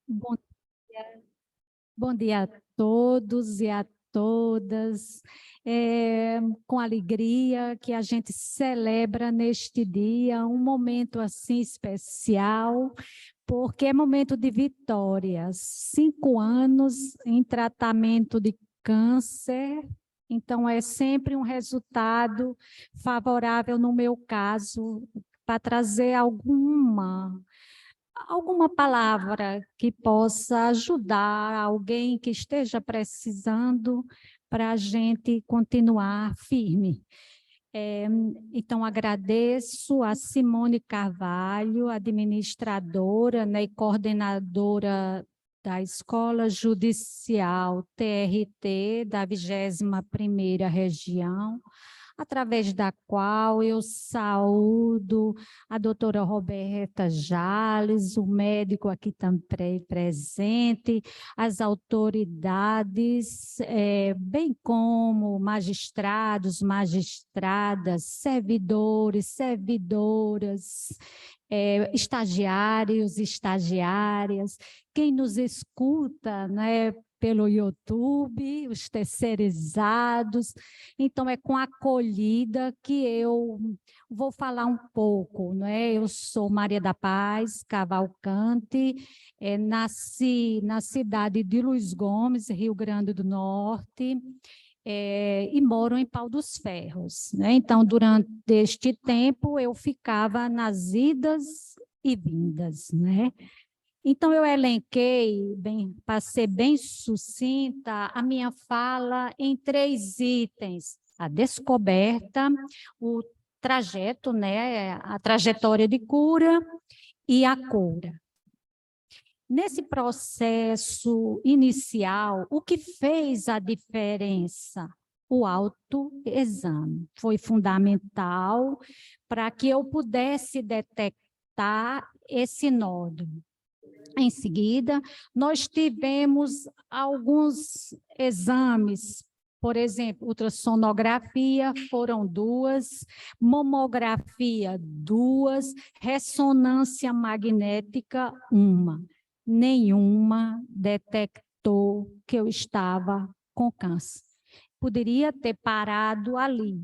Bom dia, bom dia a todos e a todas. Com alegria que a gente celebra neste dia um momento assim especial, porque é momento de vitórias. 5 anos em tratamento de câncer, então é sempre um resultado favorável no meu caso, para trazer alguma palavra que possa ajudar alguém que esteja precisando para a gente continuar firme. Então, agradeço a Simone Carvalho, administradora, né, e coordenadora da Escola Judicial TRT da 21ª Região, através da qual eu saúdo a doutora Roberta Jales, o médico aqui também presente, as autoridades, bem como magistrados, magistradas, servidores, servidoras, estagiários, estagiárias, quem nos escuta, né, pelo YouTube, os terceirizados. Então, é com acolhida que eu vou falar um pouco, né? Eu sou Maria da Paz Cavalcante, nasci na cidade de Luiz Gomes, Rio Grande do Norte, e moro em Pau dos Ferros, né? Então, durante este tempo, eu ficava nas idas e vindas, né? Então, eu elenquei, para ser bem sucinta, a minha fala em 3 itens: a descoberta, o trajeto, né, a trajetória de cura e a cura. Nesse processo inicial, o que fez a diferença? O autoexame foi fundamental para que eu pudesse detectar esse nódulo. Em seguida, nós tivemos alguns exames, por exemplo, ultrassonografia, foram 2, mamografia, 2, ressonância magnética, 1. Nenhuma detectou que eu estava com câncer. Poderia ter parado ali.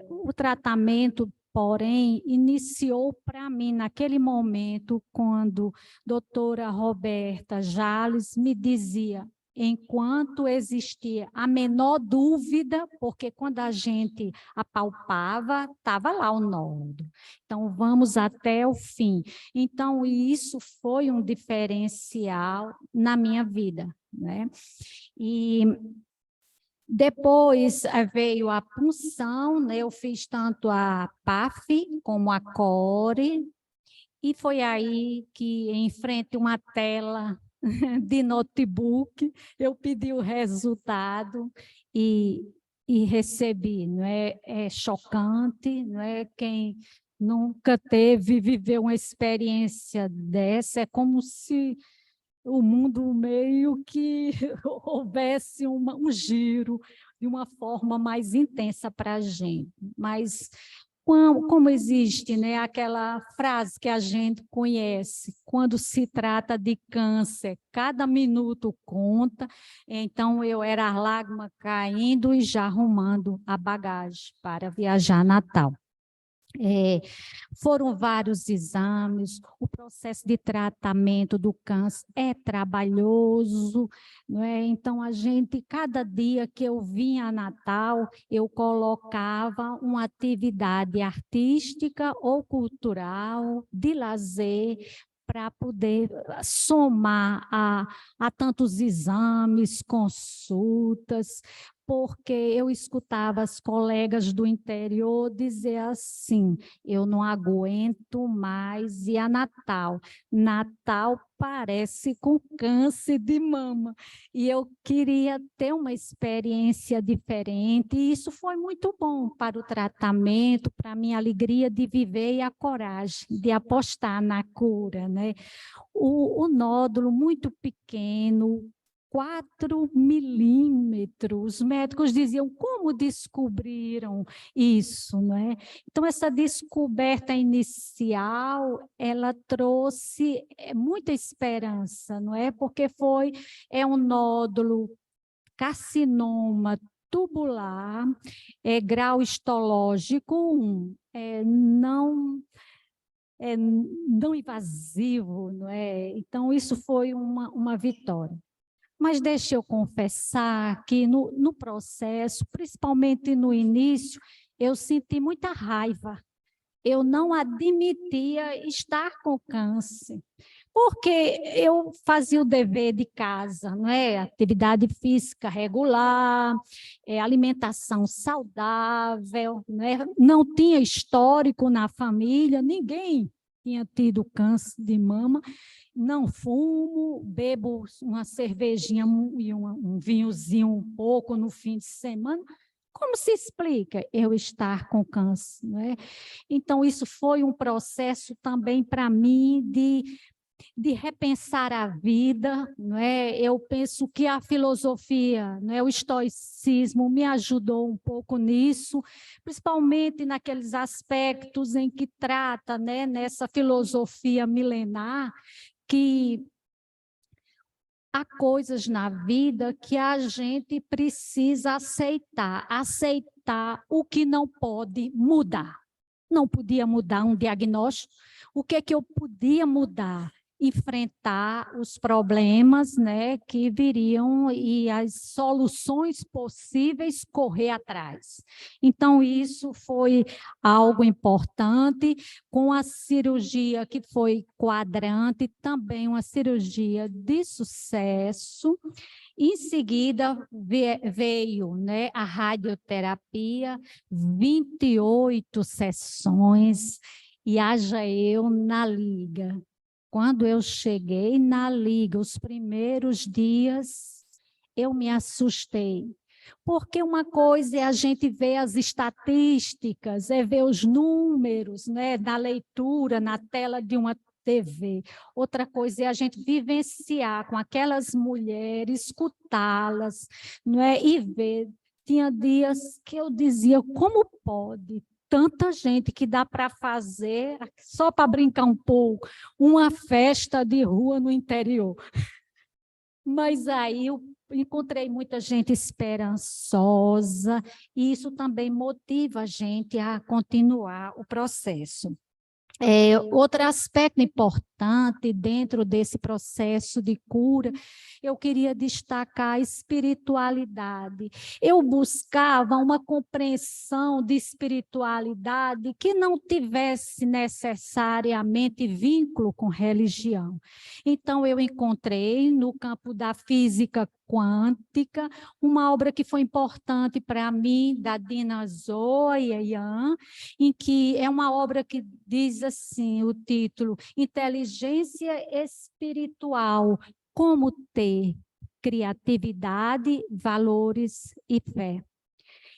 O tratamento, porém, iniciou para mim naquele momento, quando a doutora Roberta Jales me dizia, enquanto existia a menor dúvida, porque quando a gente apalpava, estava lá o nódulo. Então, vamos até o fim. Então, isso foi um diferencial na minha vida, né? E depois veio a punção, né? Eu fiz tanto a PAF como a CORE, e foi aí que, em frente a uma tela de notebook, eu pedi o resultado e recebi. Não é? É chocante, não é? Quem nunca teve, viveu uma experiência dessa, é como se o mundo meio que houvesse um giro de uma forma mais intensa para a gente. Mas, como existe, né, aquela frase que a gente conhece, quando se trata de câncer, cada minuto conta. Então, eu era a lágrima caindo e já arrumando a bagagem para viajar a Natal. Foram vários exames, o processo de tratamento do câncer é trabalhoso, não é? Então, cada dia que eu vinha a Natal, eu colocava uma atividade artística ou cultural, de lazer, para poder somar a tantos exames, consultas, porque eu escutava as colegas do interior dizer assim, eu não aguento mais ir a Natal. Natal parece com câncer de mama. E eu queria ter uma experiência diferente, e isso foi muito bom para o tratamento, para a minha alegria de viver e a coragem de apostar na cura, né? O nódulo muito pequeno, 4 milímetros. Os médicos diziam, como descobriram isso, não é? Então, essa descoberta inicial, ela trouxe muita esperança, não é? Porque é um nódulo carcinoma tubular, grau histológico 1, não invasivo, não é? Então, isso foi uma vitória. Mas deixa eu confessar que no processo, principalmente no início, eu senti muita raiva. Eu não admitia estar com câncer, porque eu fazia o dever de casa, não é? Atividade física regular, alimentação saudável, não é? Não tinha histórico na família, ninguém tinha tido câncer de mama. Não fumo, bebo uma cervejinha e um vinhozinho um pouco no fim de semana. Como se explica eu estar com câncer, não é? Então, isso foi um processo também para mim de repensar a vida, não é? Eu penso que a filosofia, não é? O estoicismo me ajudou um pouco nisso, principalmente naqueles aspectos em que trata, né, nessa filosofia milenar, que há coisas na vida que a gente precisa aceitar o que não pode mudar. Não podia mudar um diagnóstico. O que é que eu podia mudar? Enfrentar os problemas, né, que viriam e as soluções possíveis correr atrás. Então, isso foi algo importante, com a cirurgia que foi quadrante, também uma cirurgia de sucesso. Em seguida, veio, né, a radioterapia, 28 sessões, e haja eu na liga. Quando eu cheguei na liga, os primeiros dias, eu me assustei. Porque uma coisa é a gente ver as estatísticas, é ver os números, né, na leitura, na tela de uma TV. Outra coisa é a gente vivenciar com aquelas mulheres, escutá-las, não é? E ver. Tinha dias que eu dizia, como pode? Tanta gente que dá para fazer, só para brincar um pouco, uma festa de rua no interior. Mas aí eu encontrei muita gente esperançosa, e isso também motiva a gente a continuar o processo. Outro aspecto importante dentro desse processo de cura, eu queria destacar a espiritualidade. Eu buscava uma compreensão de espiritualidade que não tivesse necessariamente vínculo com religião. Então, eu encontrei no campo da física quântica uma obra que foi importante para mim, da Dina Zoya, em que é uma obra que diz assim, o título, Inteligência Espiritual, como ter criatividade, valores e fé.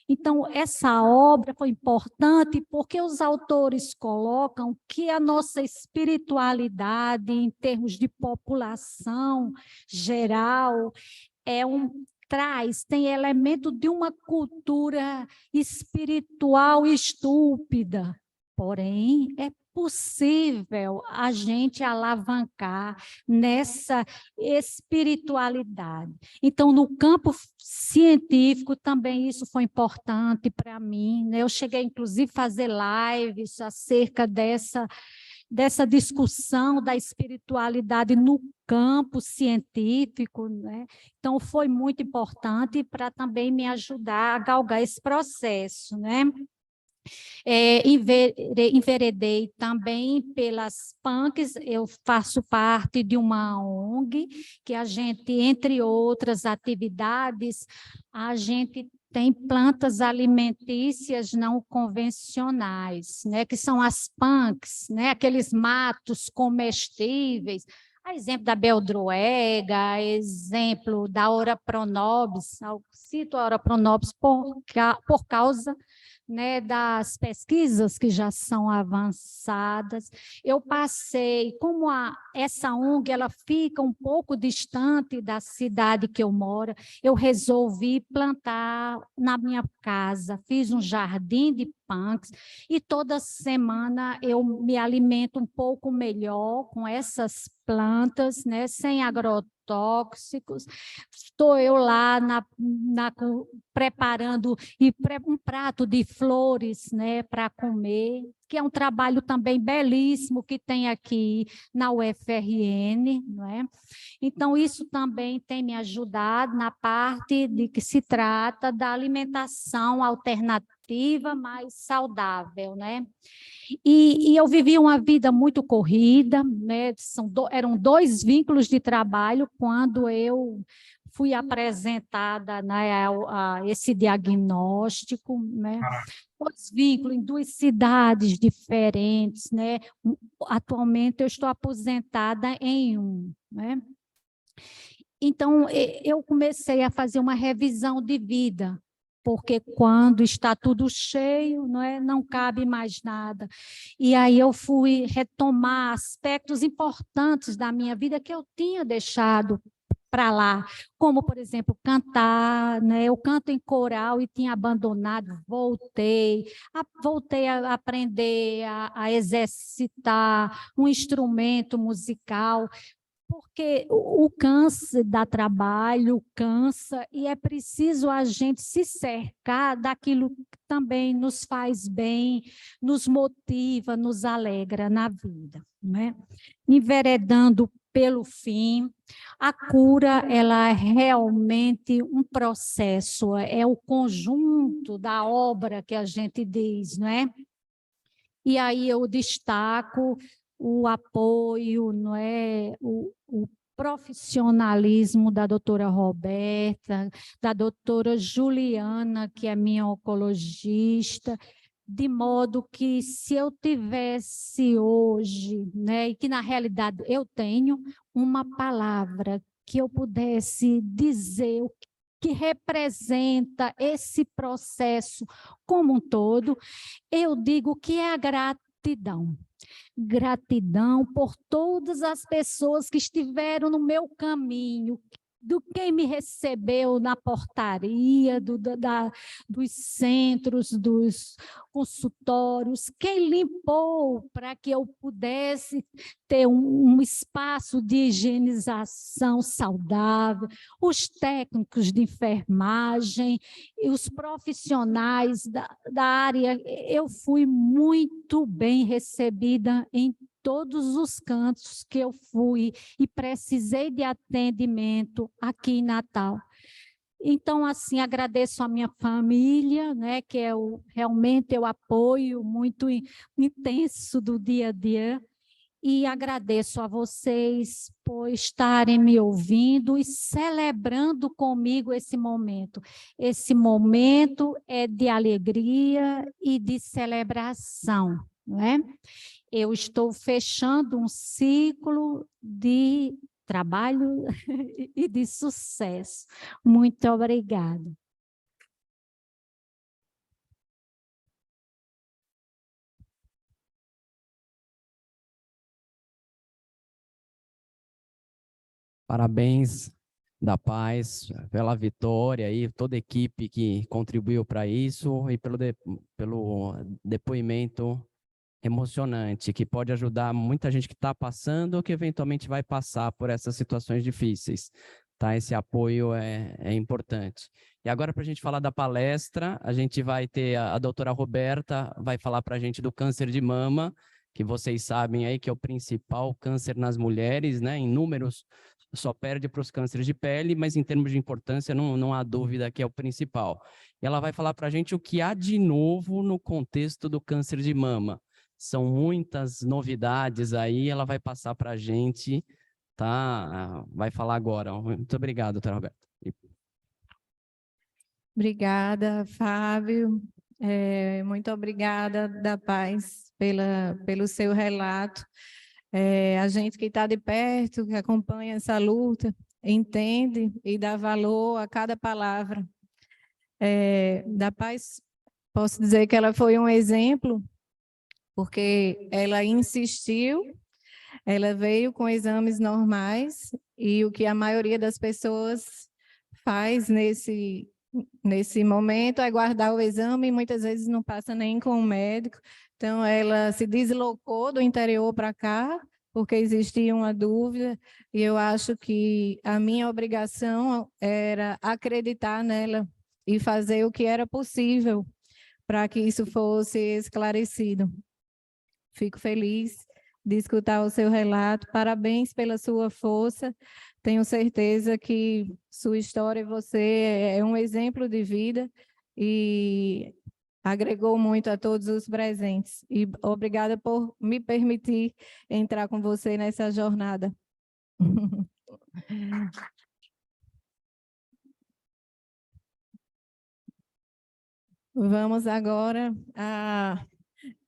Então, essa obra foi importante porque os autores colocam que a nossa espiritualidade, em termos de população geral, tem elemento de uma cultura espiritual estúpida. Porém, é possível a gente alavancar nessa espiritualidade. Então, no campo científico, também isso foi importante para mim, né? Eu cheguei, inclusive, a fazer lives acerca dessa discussão da espiritualidade no campo científico, né? Então, foi muito importante para também me ajudar a galgar esse processo, né? Enveredei também pelas punks, eu faço parte de uma ONG, que a gente, entre outras atividades, a gente tem plantas alimentícias não convencionais, né, que são as punks, né, aqueles matos comestíveis, a exemplo da beldroega, a exemplo da Ora pronobis, cito a Ora pronobis por causa né, das pesquisas que já são avançadas. Eu passei, como essa ONG ela fica um pouco distante da cidade que eu moro, eu resolvi plantar na minha casa, fiz um jardim de punks e toda semana eu me alimento um pouco melhor com essas plantas, né, sem agrotóxicos. Estou eu lá preparando um prato de flores, né, para comer, que é um trabalho também belíssimo que tem aqui na UFRN, não é? Então, isso também tem me ajudado na parte de que se trata da alimentação alternativa mais saudável, né? E eu vivi uma vida muito corrida, né? Eram 2 vínculos de trabalho quando eu fui apresentada, né, a esse diagnóstico, né? 2 vínculos em 2 cidades diferentes, né? Atualmente eu estou aposentada em um, né? Então, eu comecei a fazer uma revisão de vida, porque quando está tudo cheio, não cabe mais nada. E aí eu fui retomar aspectos importantes da minha vida que eu tinha deixado para lá, como, por exemplo, cantar, né? Eu canto em coral e tinha abandonado, voltei a aprender, a exercitar um instrumento musical, porque o câncer dá trabalho, cansa, e é preciso a gente se cercar daquilo que também nos faz bem, nos motiva, nos alegra na vida, né? Enveredando pelo fim, a cura ela é realmente um processo, é o conjunto da obra que a gente diz, não é? E aí eu destaco o apoio, não é? O profissionalismo da doutora Roberta, da doutora Juliana, que é minha oncologista, de modo que se eu tivesse hoje, né, e que na realidade eu tenho uma palavra que eu pudesse dizer o que representa esse processo como um todo, eu digo que é a gratidão. Gratidão por todas as pessoas que estiveram no meu caminho, do quem me recebeu na portaria, dos centros, dos consultórios, quem limpou para que eu pudesse ter um espaço de higienização saudável, os técnicos de enfermagem e os profissionais da área. Eu fui muito bem recebida em todos os cantos que eu fui e precisei de atendimento aqui em Natal. Então, assim, agradeço a minha família, né, que é realmente o apoio muito intenso do dia a dia, e agradeço a vocês por estarem me ouvindo e celebrando comigo esse momento. Esse momento é de alegria e de celebração, não é? Eu estou fechando um ciclo de trabalho e de sucesso. Muito obrigada. Parabéns da Paz pela vitória e toda a equipe que contribuiu para isso e pelo depoimento emocionante, que pode ajudar muita gente que está passando ou que eventualmente vai passar por essas situações difíceis. Tá? Esse apoio é importante. E agora, para a gente falar da palestra, a gente vai ter a doutora Roberta, vai falar para a gente do câncer de mama, que vocês sabem aí que é o principal câncer nas mulheres, né? Em números, só perde para os cânceres de pele, mas em termos de importância, não há dúvida que é o principal. E ela vai falar para a gente o que há de novo no contexto do câncer de mama. São muitas novidades aí, ela vai passar para a gente, tá? Vai falar agora. Muito obrigado, doutora Roberta. Obrigada, Fábio. Muito obrigada, da Paz, pelo seu relato. A gente que está de perto, que acompanha essa luta, entende e dá valor a cada palavra. Da Paz Posso dizer que ela foi um exemplo, porque ela insistiu, ela veio com exames normais, e o que a maioria das pessoas faz nesse momento é guardar o exame, e muitas vezes não passa nem com o médico. Então, ela se deslocou do interior para cá, porque existia uma dúvida, e eu acho que a minha obrigação era acreditar nela e fazer o que era possível para que isso fosse esclarecido. Fico feliz de escutar o seu relato. Parabéns pela sua força. Tenho certeza que sua história e você é um exemplo de vida e agregou muito a todos os presentes. E obrigada por me permitir entrar com você nessa jornada. Vamos agora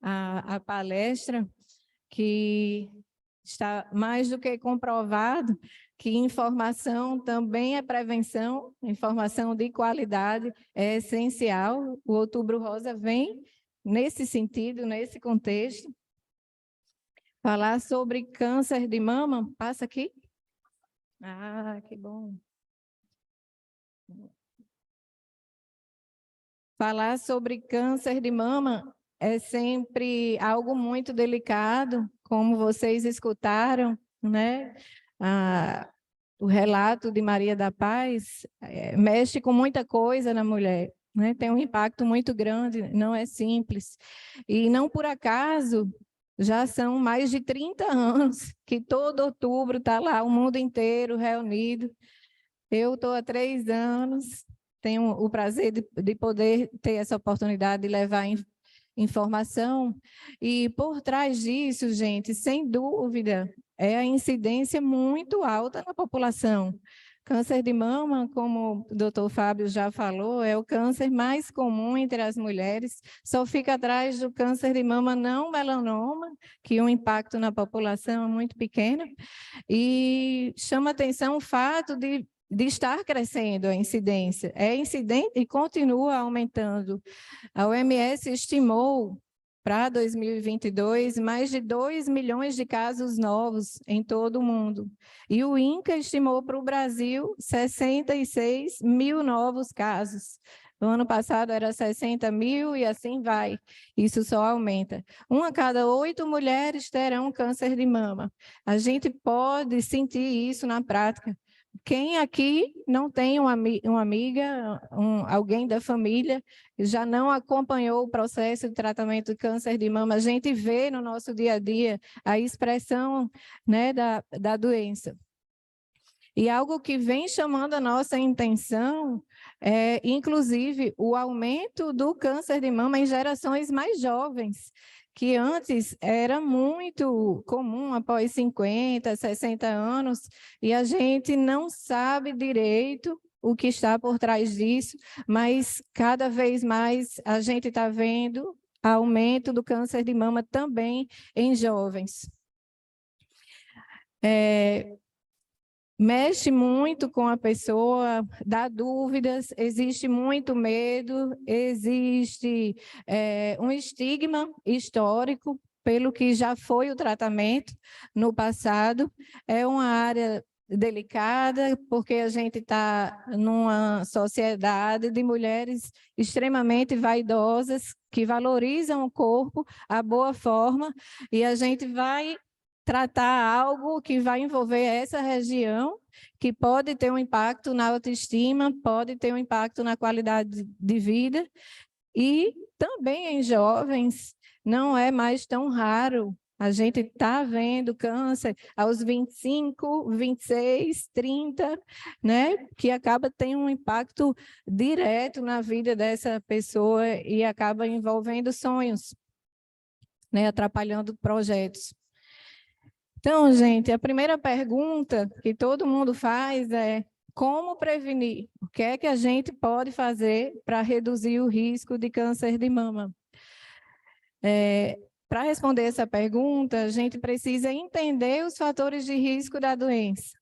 à palestra, que está mais do que comprovado que informação também é prevenção, informação de qualidade é essencial. O Outubro Rosa vem nesse sentido, nesse contexto. Falar sobre câncer de mama, passa aqui. Ah, que bom. Falar sobre câncer de mama é sempre algo muito delicado, como vocês escutaram, né? O relato de Maria da Paz mexe com muita coisa na mulher, né? Tem um impacto muito grande, não é simples. E não por acaso, já são mais de 30 anos que todo outubro está lá, o mundo inteiro reunido. Eu estou há 3 anos, tenho o prazer de poder ter essa oportunidade de levar informação. E por trás disso, gente, sem dúvida, é a incidência muito alta na população. Câncer de mama, como o doutor Fábio já falou, é o câncer mais comum entre as mulheres, só fica atrás do câncer de mama não melanoma, que o impacto na população é muito pequeno, e chama atenção o fato de estar crescendo a incidência. É incidente e continua aumentando. A OMS estimou para 2022 mais de 2 milhões de casos novos em todo o mundo. E o INCA estimou para o Brasil 66 mil novos casos. No ano passado era 60 mil e assim vai. Isso só aumenta. 1 a cada 8 mulheres terão câncer de mama. A gente pode sentir isso na prática. Quem aqui não tem uma amiga, alguém da família, já não acompanhou o processo de tratamento de câncer de mama? A gente vê no nosso dia a dia a expressão, né, da doença. E algo que vem chamando a nossa atenção é, inclusive, o aumento do câncer de mama em gerações mais jovens, que antes era muito comum após 50, 60 anos, e a gente não sabe direito o que está por trás disso, mas cada vez mais a gente está vendo aumento do câncer de mama também em jovens. Mexe muito com a pessoa, dá dúvidas, existe muito medo, existe um estigma histórico pelo que já foi o tratamento no passado. É uma área delicada, porque a gente está numa sociedade de mulheres extremamente vaidosas, que valorizam o corpo, a boa forma, e a gente vai tratar algo que vai envolver essa região, que pode ter um impacto na autoestima, pode ter um impacto na qualidade de vida, e também em jovens não é mais tão raro. A gente está vendo câncer aos 25, 26, 30, né? Que acaba tendo um impacto direto na vida dessa pessoa e acaba envolvendo sonhos, né? Atrapalhando projetos. Então, gente, a primeira pergunta que todo mundo faz é: como prevenir? O que é que a gente pode fazer para reduzir o risco de câncer de mama? Para responder essa pergunta, a gente precisa entender os fatores de risco da doença.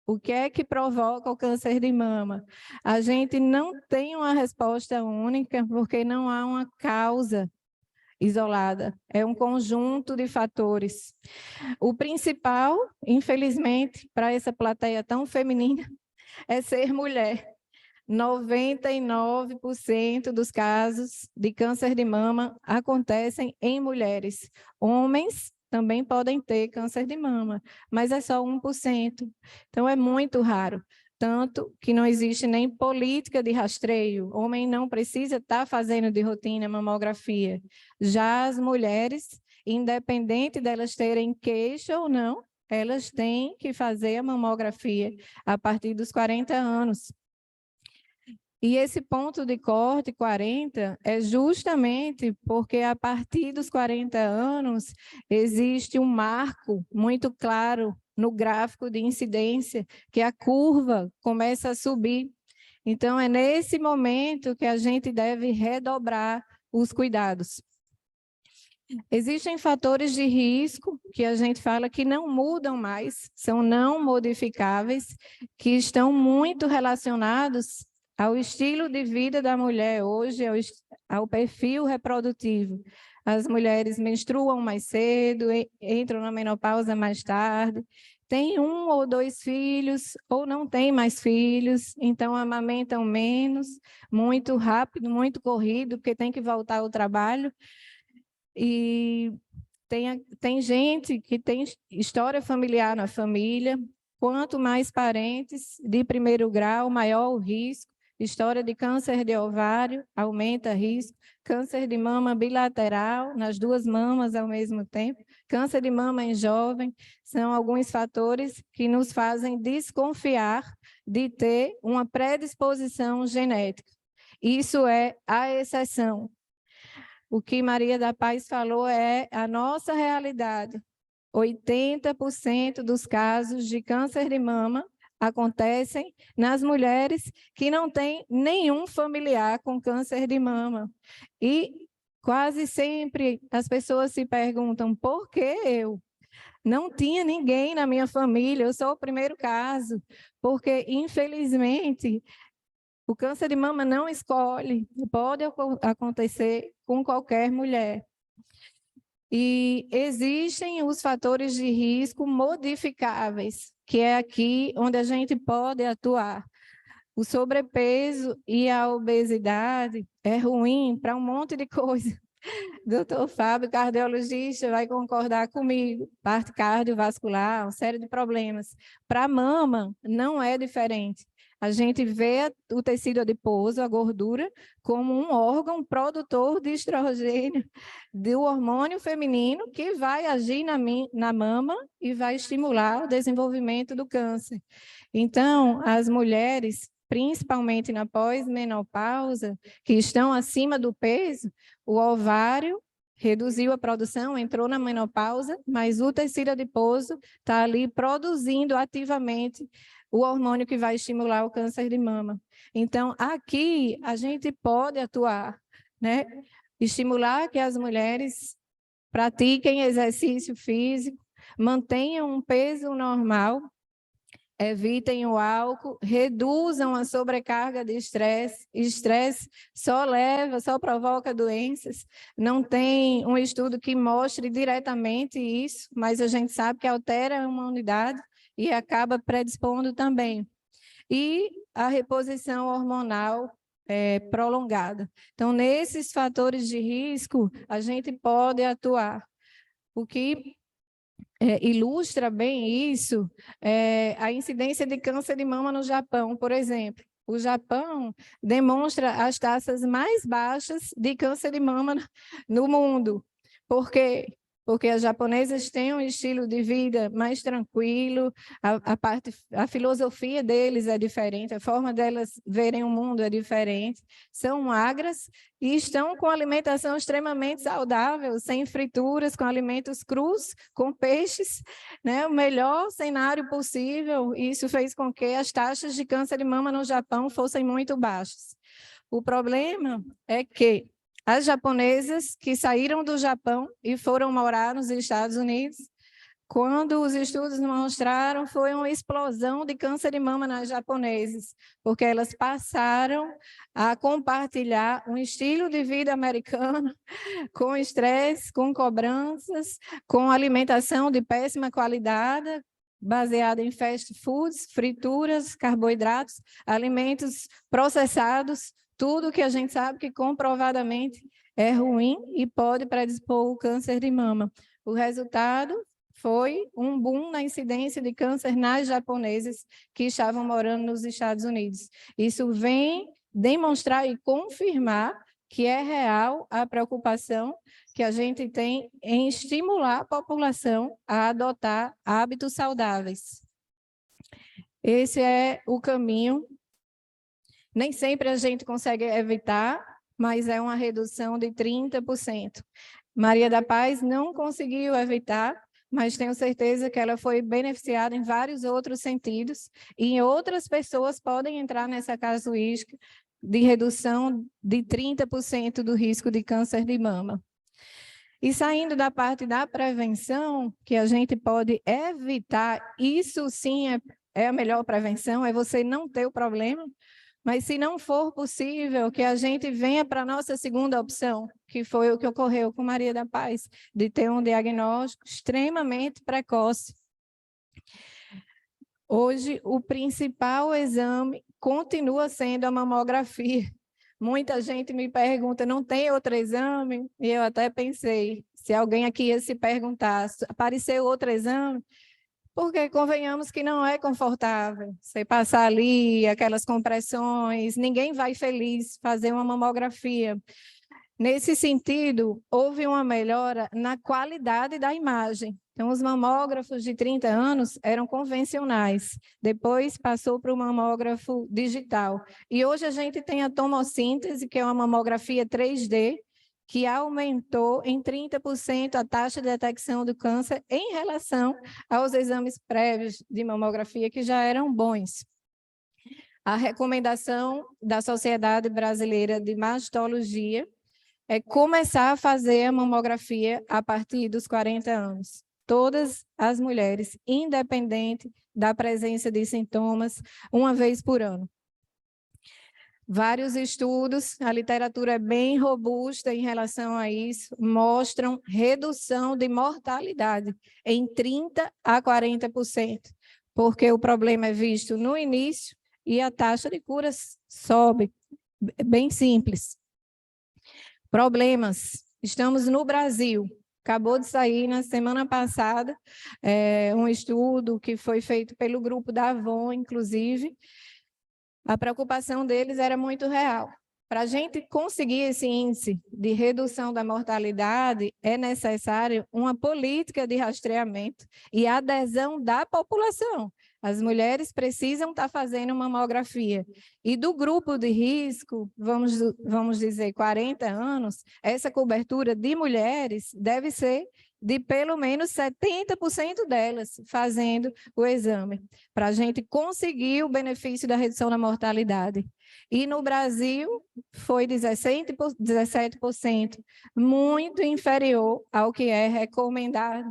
O que é que provoca o câncer de mama? A gente não tem uma resposta única, porque não há uma causa isolada, é um conjunto de fatores. O principal, infelizmente, para essa plateia tão feminina, é ser mulher. 99% dos casos de câncer de mama acontecem em mulheres. Homens também podem ter câncer de mama, mas é só 1%. Então, é muito raro. Tanto que não existe nem política de rastreio. O homem não precisa estar fazendo de rotina mamografia. Já as mulheres, independente delas terem queixa ou não, elas têm que fazer a mamografia a partir dos 40 anos. E esse ponto de corte, 40, é justamente porque a partir dos 40 anos existe um marco muito claro no gráfico de incidência, que a curva começa a subir. Então, é nesse momento que a gente deve redobrar os cuidados. Existem fatores de risco que a gente fala que não mudam mais, são não modificáveis, que estão muito relacionados ao estilo de vida da mulher hoje, ao perfil reprodutivo. As mulheres menstruam mais cedo, entram na menopausa mais tarde, têm 1 ou 2 filhos, ou não têm mais filhos, então amamentam menos, muito rápido, muito corrido, porque tem que voltar ao trabalho. E tem gente que tem história familiar na família, quanto mais parentes de primeiro grau, maior o risco. História de câncer de ovário, aumenta o risco. Câncer de mama bilateral, nas 2 mamas ao mesmo tempo. Câncer de mama em jovem, são alguns fatores que nos fazem desconfiar de ter uma predisposição genética. Isso é a exceção. O que Maria da Paz falou é a nossa realidade. 80% dos casos de câncer de mama acontecem nas mulheres que não têm nenhum familiar com câncer de mama. E quase sempre as pessoas se perguntam, por que eu? Não tinha ninguém na minha família, eu sou o primeiro caso. Porque, infelizmente, o câncer de mama não escolhe, pode acontecer com qualquer mulher. E existem os fatores de risco modificáveis, que é aqui onde a gente pode atuar. O sobrepeso e a obesidade é ruim para um monte de coisa. Doutor Fábio, cardiologista, vai concordar comigo. Parte cardiovascular, uma série de problemas. Para a mama, não é diferente. A gente vê o tecido adiposo, a gordura, como um órgão produtor de estrogênio, do hormônio feminino, que vai agir na mama e vai estimular o desenvolvimento do câncer. Então, as mulheres, principalmente na pós-menopausa, que estão acima do peso, o ovário reduziu a produção, entrou na menopausa, mas o tecido adiposo está ali produzindo ativamente o hormônio que vai estimular o câncer de mama. Então, aqui a gente pode atuar, né? Estimular que as mulheres pratiquem exercício físico, mantenham um peso normal, evitem o álcool, reduzam a sobrecarga de estresse. Estresse só provoca doenças. Não tem um estudo que mostre diretamente isso, mas a gente sabe que altera a imunidade e acaba predispondo também. E a reposição hormonal prolongada. Então, nesses fatores de risco, a gente pode atuar. O que ilustra bem isso, a incidência de câncer de mama no Japão, por exemplo. O Japão demonstra as taxas mais baixas de câncer de mama no mundo. Por quê? Porque as japonesas têm um estilo de vida mais tranquilo, a filosofia deles é diferente, a forma delas verem o mundo é diferente, são magras e estão com alimentação extremamente saudável, sem frituras, com alimentos crus, com peixes, né? O melhor cenário possível, e isso fez com que as taxas de câncer de mama no Japão fossem muito baixas. O problema é que as japonesas que saíram do Japão e foram morar nos Estados Unidos quando os estudos mostraram, foi uma explosão de câncer de mama nas japonesas, porque elas passaram a compartilhar um estilo de vida americano, com estresse, com cobranças, com alimentação de péssima qualidade, baseada em fast foods, frituras, carboidratos, alimentos processados, tudo que a gente sabe que comprovadamente é ruim e pode predispor o câncer de mama. O resultado foi um boom na incidência de câncer nas japonesas que estavam morando nos Estados Unidos. Isso vem demonstrar e confirmar que é real a preocupação que a gente tem em estimular a população a adotar hábitos saudáveis. Esse é o caminho. Nem sempre a gente consegue evitar, mas é uma redução de 30%. Maria da Paz não conseguiu evitar, mas tenho certeza que ela foi beneficiada em vários outros sentidos, e outras pessoas podem entrar nessa casuística de redução de 30% do risco de câncer de mama. E saindo da parte da prevenção, que a gente pode evitar, isso sim é a melhor prevenção, é você não ter o problema, mas se não for possível, que a gente venha para a nossa segunda opção, que foi o que ocorreu com Maria da Paz, de ter um diagnóstico extremamente precoce. Hoje, o principal exame continua sendo a mamografia. Muita gente me pergunta, não tem outro exame? E eu até pensei, se alguém aqui ia se perguntar, apareceu outro exame? Porque convenhamos que não é confortável você passar ali, aquelas compressões, ninguém vai feliz fazer uma mamografia. Nesse sentido, houve uma melhora na qualidade da imagem. Então, os mamógrafos de 30 anos eram convencionais, depois passou para o mamógrafo digital. E hoje a gente tem a tomossíntese, que é uma mamografia 3D, que aumentou em 30% a taxa de detecção do câncer em relação aos exames prévios de mamografia, que já eram bons. A recomendação da Sociedade Brasileira de Mastologia é começar a fazer a mamografia a partir dos 40 anos. Todas as mulheres, independente da presença de sintomas, uma vez por ano. Vários estudos, a literatura é bem robusta em relação a isso, mostram redução de mortalidade em 30% a 40%, porque o problema é visto no início e a taxa de cura sobe, bem simples. Problemas, estamos no Brasil, acabou de sair na semana passada um estudo que foi feito pelo grupo da Avon, inclusive. A preocupação deles era muito real. Para a gente conseguir esse índice de redução da mortalidade, é necessário uma política de rastreamento e adesão da população. As mulheres precisam estar fazendo mamografia. E do grupo de risco, vamos dizer, 40 anos, essa cobertura de mulheres deve ser de pelo menos 70% delas fazendo o exame, para a gente conseguir o benefício da redução da mortalidade. E no Brasil foi 17%, muito inferior ao que é recomendado.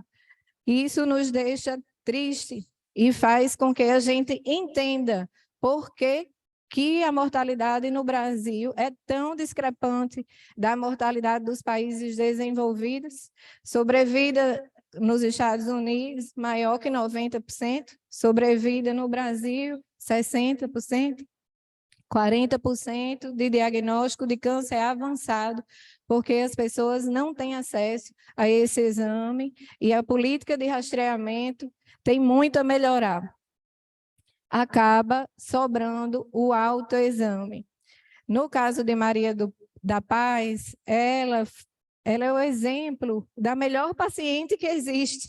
Isso nos deixa triste e faz com que a gente entenda por que a mortalidade no Brasil é tão discrepante da mortalidade dos países desenvolvidos. Sobrevida nos Estados Unidos, maior que 90%. Sobrevida no Brasil, 60%. 40% de diagnóstico de câncer avançado, porque as pessoas não têm acesso a esse exame e a política de rastreamento tem muito a melhorar. Acaba sobrando o autoexame. No caso de Maria da Paz, ela é o exemplo da melhor paciente que existe,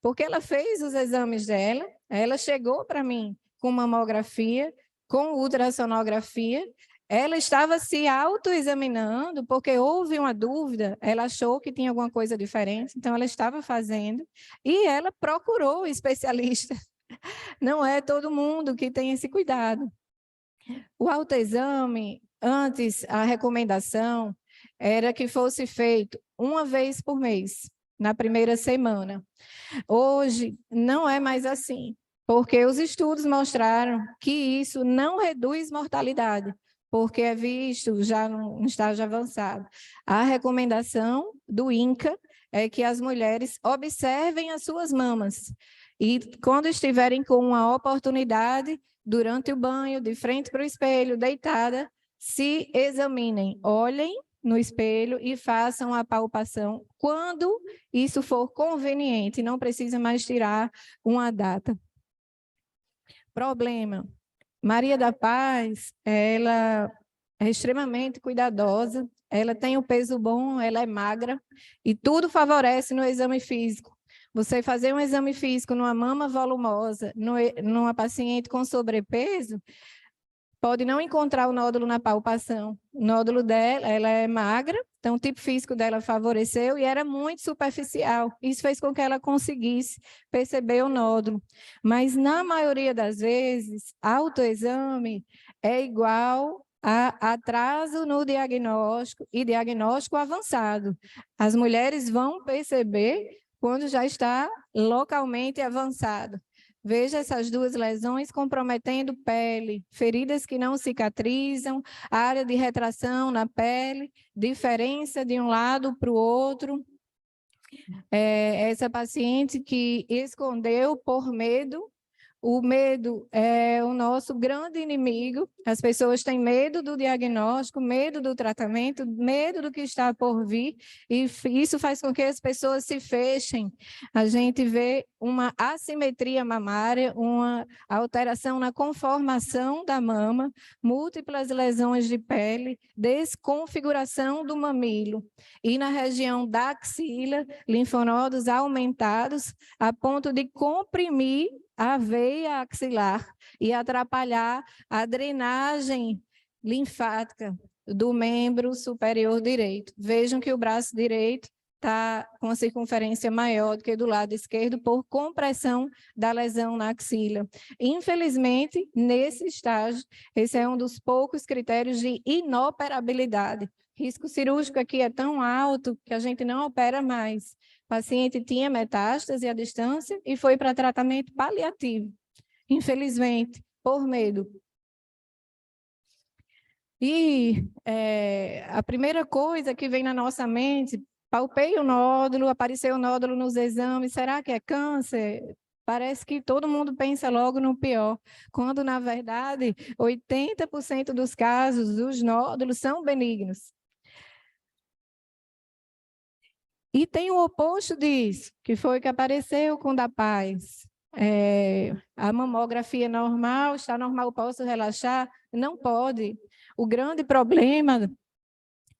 porque ela fez os exames dela, ela chegou para mim com mamografia, com ultrassonografia, ela estava se autoexaminando, porque houve uma dúvida, ela achou que tinha alguma coisa diferente, então ela estava fazendo, e ela procurou o especialista. Não é todo mundo que tem esse cuidado. O autoexame, antes, a recomendação era que fosse feito uma vez por mês. na primeira semana. Hoje, não é mais assim, porque os estudos mostraram que isso não reduz mortalidade, porque é visto já num estágio avançado. A recomendação do INCA é que as mulheres observem as suas mamas e, quando estiverem com uma oportunidade, durante o banho, de frente para o espelho, deitada, se examinem, olhem no espelho e façam a palpação quando isso for conveniente, não precisa mais tirar uma data. Problema. Maria da Paz, ela é extremamente cuidadosa, ela tem um peso bom, ela é magra, e tudo favorece no exame físico. Você fazer um exame físico numa mama volumosa, numa paciente com sobrepeso, pode não encontrar o nódulo na palpação. O nódulo dela, ela é magra, então o tipo físico dela favoreceu e era muito superficial. Isso fez com que ela conseguisse perceber o nódulo. Mas, na maioria das vezes, autoexame é igual a atraso no diagnóstico e diagnóstico avançado. As mulheres vão perceber quando já está localmente avançado. Veja essas duas lesões comprometendo pele, feridas que não cicatrizam, área de retração na pele, diferença de um lado para o outro. Essa paciente que escondeu por medo. O medo é o nosso grande inimigo. As pessoas têm medo do diagnóstico, medo do tratamento, medo do que está por vir, e isso faz com que as pessoas se fechem. A gente vê uma assimetria mamária, uma alteração na conformação da mama, múltiplas lesões de pele, desconfiguração do mamilo. E na região da axila, linfonodos aumentados, a ponto de comprimir a veia axilar e atrapalhar a drenagem linfática do membro superior direito. Vejam que o braço direito está com a circunferência maior do que do lado esquerdo por compressão da lesão na axila. Infelizmente, nesse estágio, esse é um dos poucos critérios de inoperabilidade. Risco cirúrgico aqui é tão alto que a gente não opera mais. O paciente tinha metástase à distância e foi para tratamento paliativo, infelizmente, por medo. E a primeira coisa que vem na nossa mente, palpei o nódulo, apareceu o nódulo nos exames, será que é câncer? Parece que todo mundo pensa logo no pior, quando, na verdade, 80% dos casos, os nódulos são benignos. E tem o oposto disso, que foi o que apareceu com o da Paz. A mamografia normal, está normal, posso relaxar? Não pode. O grande problema,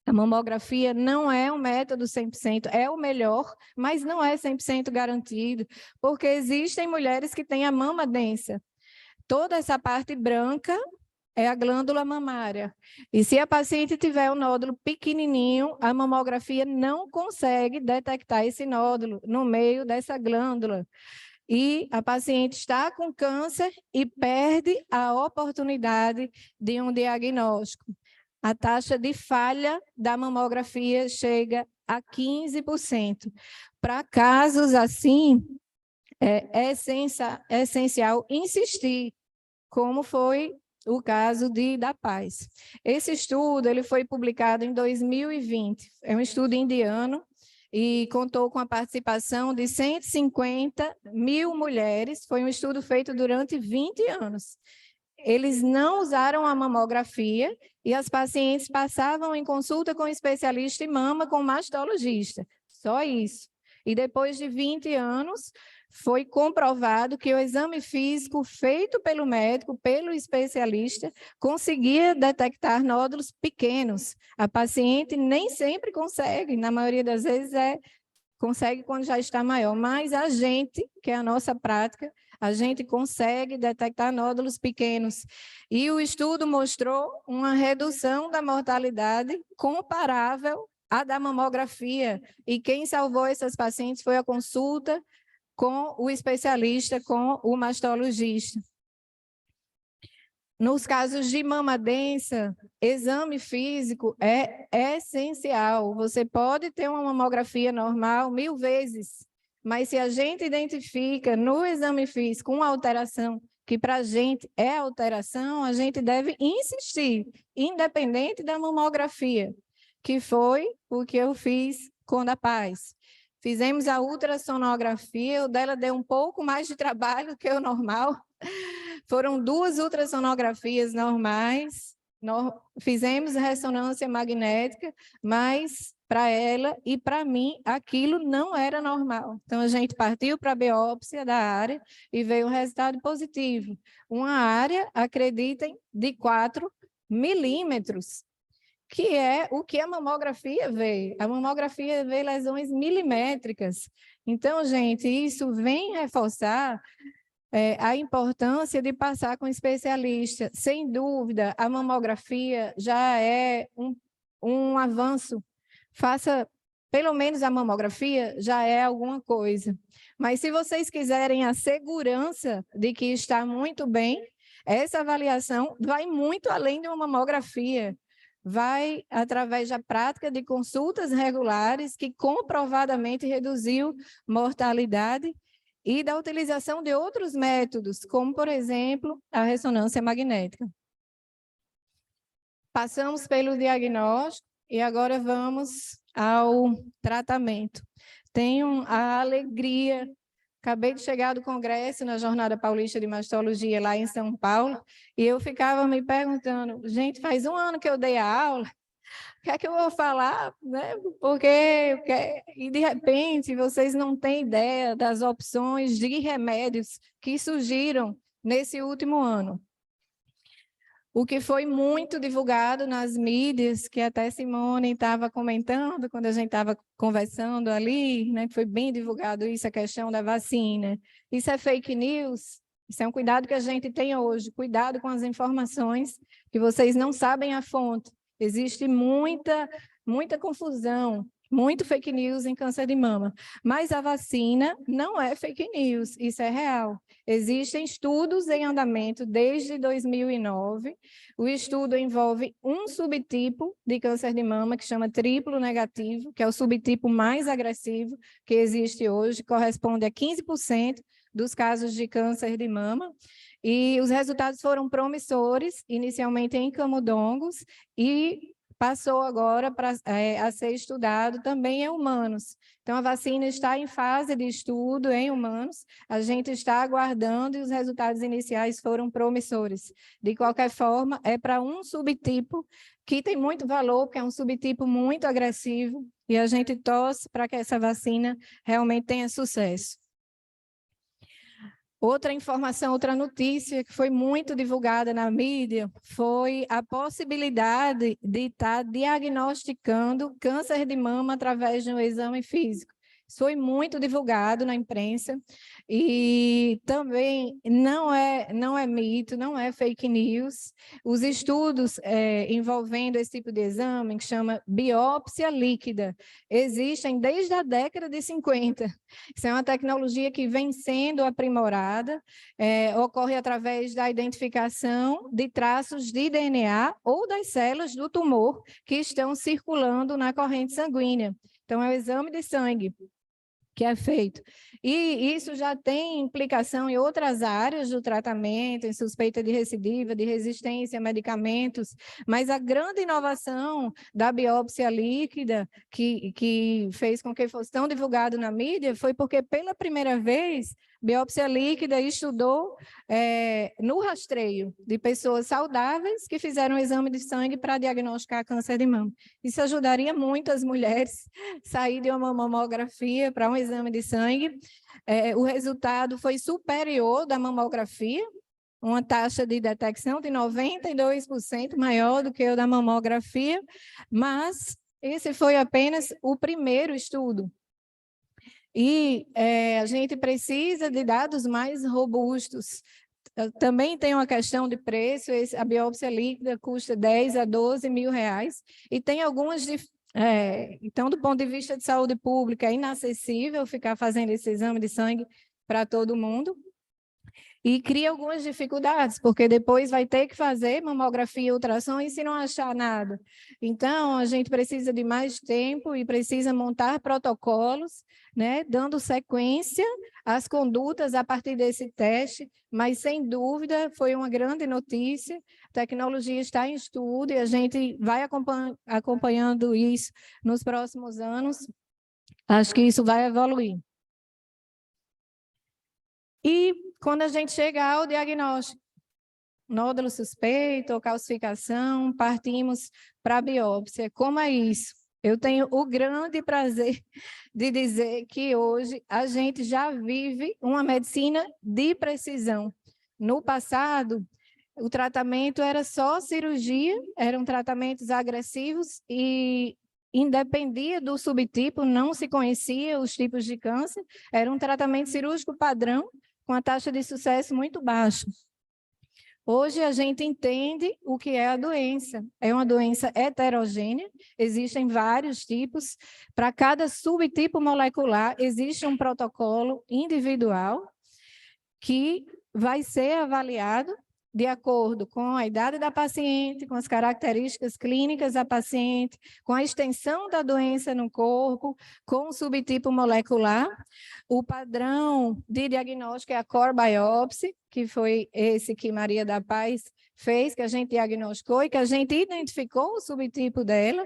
a mamografia não é um método 100%, é o melhor, mas não é 100% garantido, porque existem mulheres que têm a mama densa. Toda essa parte branca é a glândula mamária. E se a paciente tiver um nódulo pequenininho, a mamografia não consegue detectar esse nódulo no meio dessa glândula. E a paciente está com câncer e perde a oportunidade de um diagnóstico. A taxa de falha da mamografia chega a 15%. Para casos assim, é essencial insistir, como foi o caso da Paz. Esse estudo ele foi publicado em 2020, é um estudo indiano e contou com a participação de 150 mil mulheres, foi um estudo feito durante 20 anos. Eles não usaram a mamografia e as pacientes passavam em consulta com o especialista em mama, com o mastologista, só isso. E depois de 20 anos, foi comprovado que o exame físico feito pelo médico, pelo especialista, conseguia detectar nódulos pequenos. A paciente nem sempre consegue, na maioria das vezes consegue quando já está maior, mas a gente, que é a nossa prática, a gente consegue detectar nódulos pequenos. E o estudo mostrou uma redução da mortalidade comparável à da mamografia. E quem salvou essas pacientes foi a consulta com o especialista, com o mastologista. Nos casos de mama densa, exame físico é essencial. Você pode ter uma mamografia normal 1000 vezes, mas se a gente identifica no exame físico uma alteração que para a gente é alteração, a gente deve insistir, independente da mamografia, que foi o que eu fiz com a Paz. Fizemos a ultrassonografia, o dela deu um pouco mais de trabalho que o normal. Foram 2 ultrassonografias normais, fizemos ressonância magnética, mas para ela e para mim aquilo não era normal. Então a gente partiu para a biópsia da área e veio um resultado positivo. Uma área, acreditem, de 4 milímetros, que é o que a mamografia vê. A mamografia vê lesões milimétricas. Então, gente, isso vem reforçar a importância de passar com especialista. Sem dúvida, a mamografia já é um avanço. Faça, pelo menos a mamografia, já é alguma coisa. Mas se vocês quiserem a segurança de que está muito bem, essa avaliação vai muito além de uma mamografia. Vai através da prática de consultas regulares, que comprovadamente reduziu mortalidade, e da utilização de outros métodos, como, por exemplo, a ressonância magnética. Passamos pelo diagnóstico e agora vamos ao tratamento. Tenho a alegria, acabei de chegar do congresso na Jornada Paulista de Mastologia, lá em São Paulo, e eu ficava me perguntando, gente, faz 1 ano que eu dei a aula, o que é que eu vou falar, né? E de repente vocês não têm ideia das opções de remédios que surgiram nesse último ano. O que foi muito divulgado nas mídias, que até Simone estava comentando quando a gente estava conversando ali, né? Foi bem divulgado isso, a questão da vacina. Isso é fake news? Isso é um cuidado que a gente tem hoje, cuidado com as informações que vocês não sabem a fonte. Existe muita confusão, muito fake news em câncer de mama. Mas a vacina não é fake news, isso é real. Existem estudos em andamento desde 2009. O estudo envolve um subtipo de câncer de mama, que chama triplo negativo, que é o subtipo mais agressivo que existe hoje, corresponde a 15% dos casos de câncer de mama. E os resultados foram promissores, inicialmente em camundongos, e passou agora a ser estudado também em humanos. Então, a vacina está em fase de estudo em humanos, a gente está aguardando e os resultados iniciais foram promissores. De qualquer forma, é para um subtipo que tem muito valor, porque é um subtipo muito agressivo, e a gente torce para que essa vacina realmente tenha sucesso. Outra informação, outra notícia que foi muito divulgada na mídia foi a possibilidade de estar diagnosticando câncer de mama através de um exame físico. Isso foi muito divulgado na imprensa e também não é mito, não é fake news. Os estudos envolvendo esse tipo de exame, que chama biópsia líquida, existem desde a década de 50. Isso é uma tecnologia que vem sendo aprimorada, ocorre através da identificação de traços de DNA ou das células do tumor que estão circulando na corrente sanguínea. Então, é o exame de sangue que é feito. E isso já tem implicação em outras áreas do tratamento, em suspeita de recidiva, de resistência a medicamentos, mas a grande inovação da biópsia líquida, que fez com que fosse tão divulgado na mídia, foi porque, pela primeira vez, biópsia líquida estudou no rastreio de pessoas saudáveis que fizeram um exame de sangue para diagnosticar câncer de mama. Isso ajudaria muito as mulheres a sair de uma mamografia para um exame de sangue. O resultado foi superior da mamografia, uma taxa de detecção de 92% maior do que o da mamografia, mas esse foi apenas o primeiro estudo. E a gente precisa de dados mais robustos. Também tem uma questão de preço, a biópsia líquida custa 10 a 12 mil reais, e tem algumas... então, do ponto de vista de saúde pública, é inacessível ficar fazendo esse exame de sangue para todo mundo. E cria algumas dificuldades, porque depois vai ter que fazer mamografia e ultrassom e se não achar nada. Então, a gente precisa de mais tempo e precisa montar protocolos, né, dando sequência às condutas a partir desse teste, mas, sem dúvida, foi uma grande notícia. A tecnologia está em estudo e a gente vai acompanhando isso nos próximos anos. Acho que isso vai evoluir. E quando a gente chega ao diagnóstico, nódulo suspeito ou calcificação, partimos para a biópsia. Como é isso? Eu tenho o grande prazer de dizer que hoje a gente já vive uma medicina de precisão. No passado, o tratamento era só cirurgia, eram tratamentos agressivos e independia do subtipo, não se conhecia os tipos de câncer, era um tratamento cirúrgico padrão, com a taxa de sucesso muito baixa. Hoje a gente entende o que é a doença. É uma doença heterogênea, existem vários tipos. Para cada subtipo molecular, existe um protocolo individual que vai ser avaliado de acordo com a idade da paciente, com as características clínicas da paciente, com a extensão da doença no corpo, com o subtipo molecular. O padrão de diagnóstico é a core biopsy, que foi esse que Maria da Paz fez, que a gente diagnosticou e que a gente identificou o subtipo dela,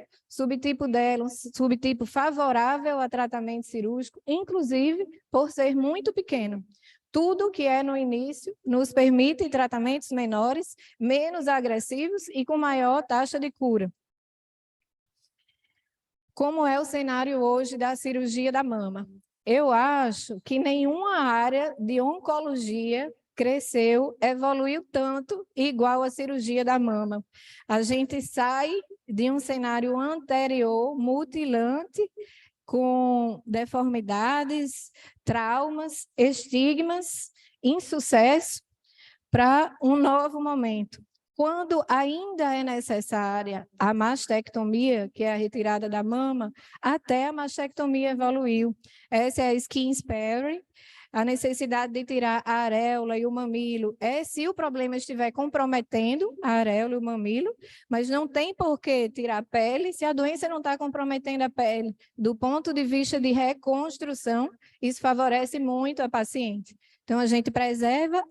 um subtipo favorável a tratamento cirúrgico, inclusive por ser muito pequeno. Tudo que é no início nos permite tratamentos menores, menos agressivos e com maior taxa de cura. Como é o cenário hoje da cirurgia da mama? Eu acho que nenhuma área de oncologia cresceu, evoluiu tanto igual a cirurgia da mama. A gente sai de um cenário anterior, mutilante, com deformidades, traumas, estigmas, insucesso, para um novo momento. Quando ainda é necessária a mastectomia, que é a retirada da mama, até a mastectomia evoluiu. Essa é a skin sparing. A necessidade de tirar a areola e o mamilo é se o problema estiver comprometendo a areola e o mamilo, mas não tem por que tirar a pele se a doença não está comprometendo a pele. Do ponto de vista de reconstrução, isso favorece muito a paciente. Então, a gente preserva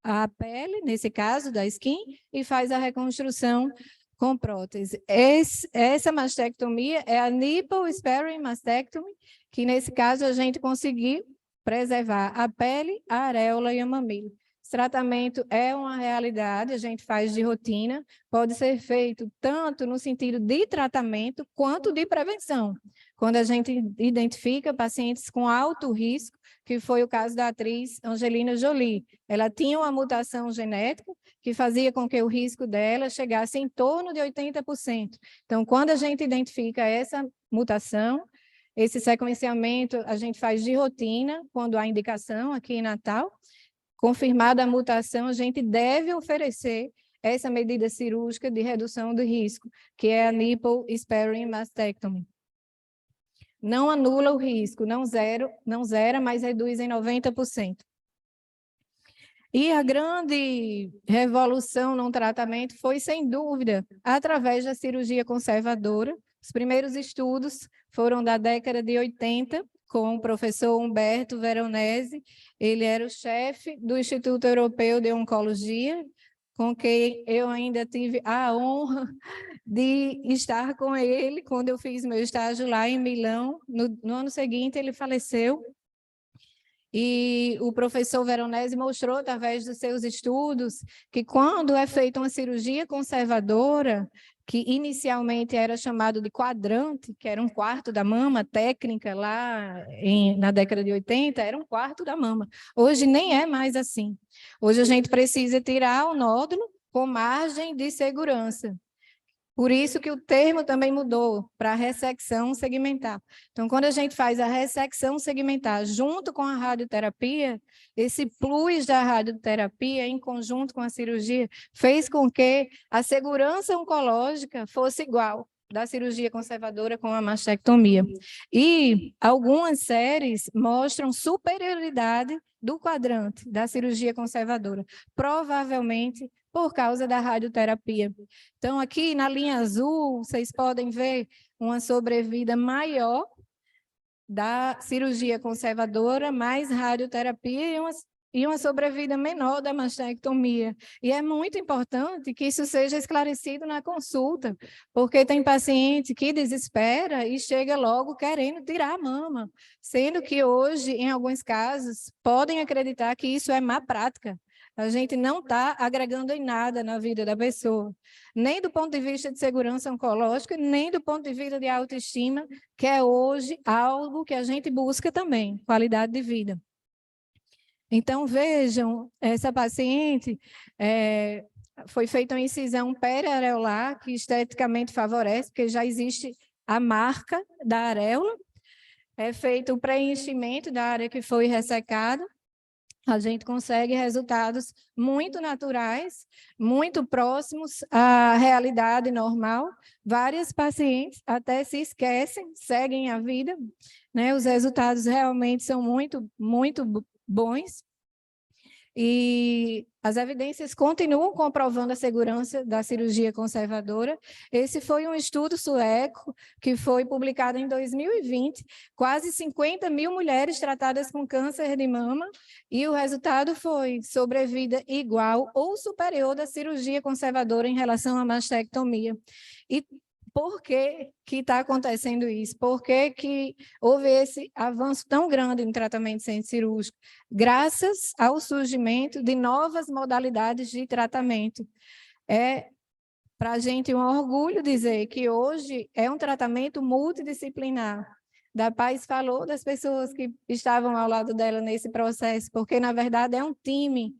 a pele, nesse caso da skin, e faz a reconstrução com prótese. Essa mastectomia é a nipple sparing mastectomy, que nesse caso a gente conseguiu preservar a pele, a areola e o mamilo. Esse tratamento é uma realidade, a gente faz de rotina, pode ser feito tanto no sentido de tratamento quanto de prevenção. Quando a gente identifica pacientes com alto risco, que foi o caso da atriz Angelina Jolie. Ela tinha uma mutação genética que fazia com que o risco dela chegasse em torno de 80%. Então, quando a gente identifica essa mutação, esse sequenciamento a gente faz de rotina, quando há indicação aqui em Natal. Confirmada a mutação, a gente deve oferecer essa medida cirúrgica de redução do risco, que é a nipple sparing mastectomy. Não anula o risco, não zera, mas reduz em 90%. E a grande revolução no tratamento foi, sem dúvida, através da cirurgia conservadora. Os primeiros estudos foram da década de 80, com o professor Humberto Veronese. Ele era o chefe do Instituto Europeu de Oncologia, com quem eu ainda tive a honra de estar com ele quando eu fiz meu estágio lá em Milão. No ano seguinte, ele faleceu. E o professor Veronese mostrou, através dos seus estudos, que quando é feita uma cirurgia conservadora, que inicialmente era chamado de quadrante, que era um quarto da mama, técnica lá na década de 80, era um quarto da mama. Hoje nem é mais assim. Hoje a gente precisa tirar o nódulo com margem de segurança. Por isso que o termo também mudou para ressecção segmentar. Então, quando a gente faz a ressecção segmentar junto com a radioterapia, esse plus da radioterapia, em conjunto com a cirurgia, fez com que a segurança oncológica fosse igual. da cirurgia conservadora com a mastectomia. E algumas séries mostram superioridade do quadrante da cirurgia conservadora, provavelmente por causa da radioterapia. Então, aqui na linha azul, vocês podem ver uma sobrevida maior da cirurgia conservadora, mais radioterapia e uma sobrevida menor da mastectomia. E é muito importante que isso seja esclarecido na consulta, porque tem paciente que desespera e chega logo querendo tirar a mama, sendo que hoje, em alguns casos, podem acreditar que isso é má prática. A gente não está agregando em nada na vida da pessoa, nem do ponto de vista de segurança oncológica, nem do ponto de vista de autoestima, que é hoje algo que a gente busca também, qualidade de vida. Então, vejam, essa paciente foi feita uma incisão periareolar, que esteticamente favorece, porque já existe a marca da areola, é feito o preenchimento da área que foi ressecada, a gente consegue resultados muito naturais, muito próximos à realidade normal. Várias pacientes até se esquecem, seguem a vida, né? Os resultados realmente são muito, muito bons. E as evidências continuam comprovando a segurança da cirurgia conservadora. Esse foi um estudo sueco que foi publicado em 2020, quase 50 mil mulheres tratadas com câncer de mama, e o resultado foi sobrevida igual ou superior da cirurgia conservadora em relação à mastectomia. E por que está acontecendo isso? Por que houve esse avanço tão grande no tratamento centro-cirúrgico? Graças ao surgimento de novas modalidades de tratamento. É para a gente um orgulho dizer que hoje é um tratamento multidisciplinar. Da Paz falou das pessoas que estavam ao lado dela nesse processo, porque, na verdade, é um time.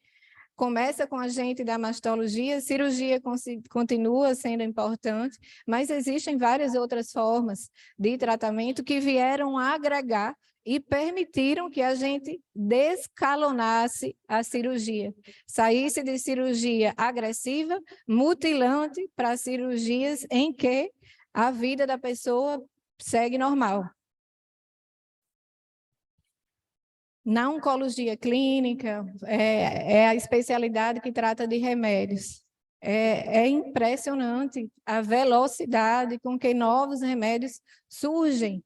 Começa com a gente da mastologia, cirurgia continua sendo importante, mas existem várias outras formas de tratamento que vieram agregar e permitiram que a gente descalonasse a cirurgia, saísse de cirurgia agressiva, mutilante, para cirurgias em que a vida da pessoa segue normal. Na oncologia clínica, é a especialidade que trata de remédios. É impressionante a velocidade com que novos remédios surgem.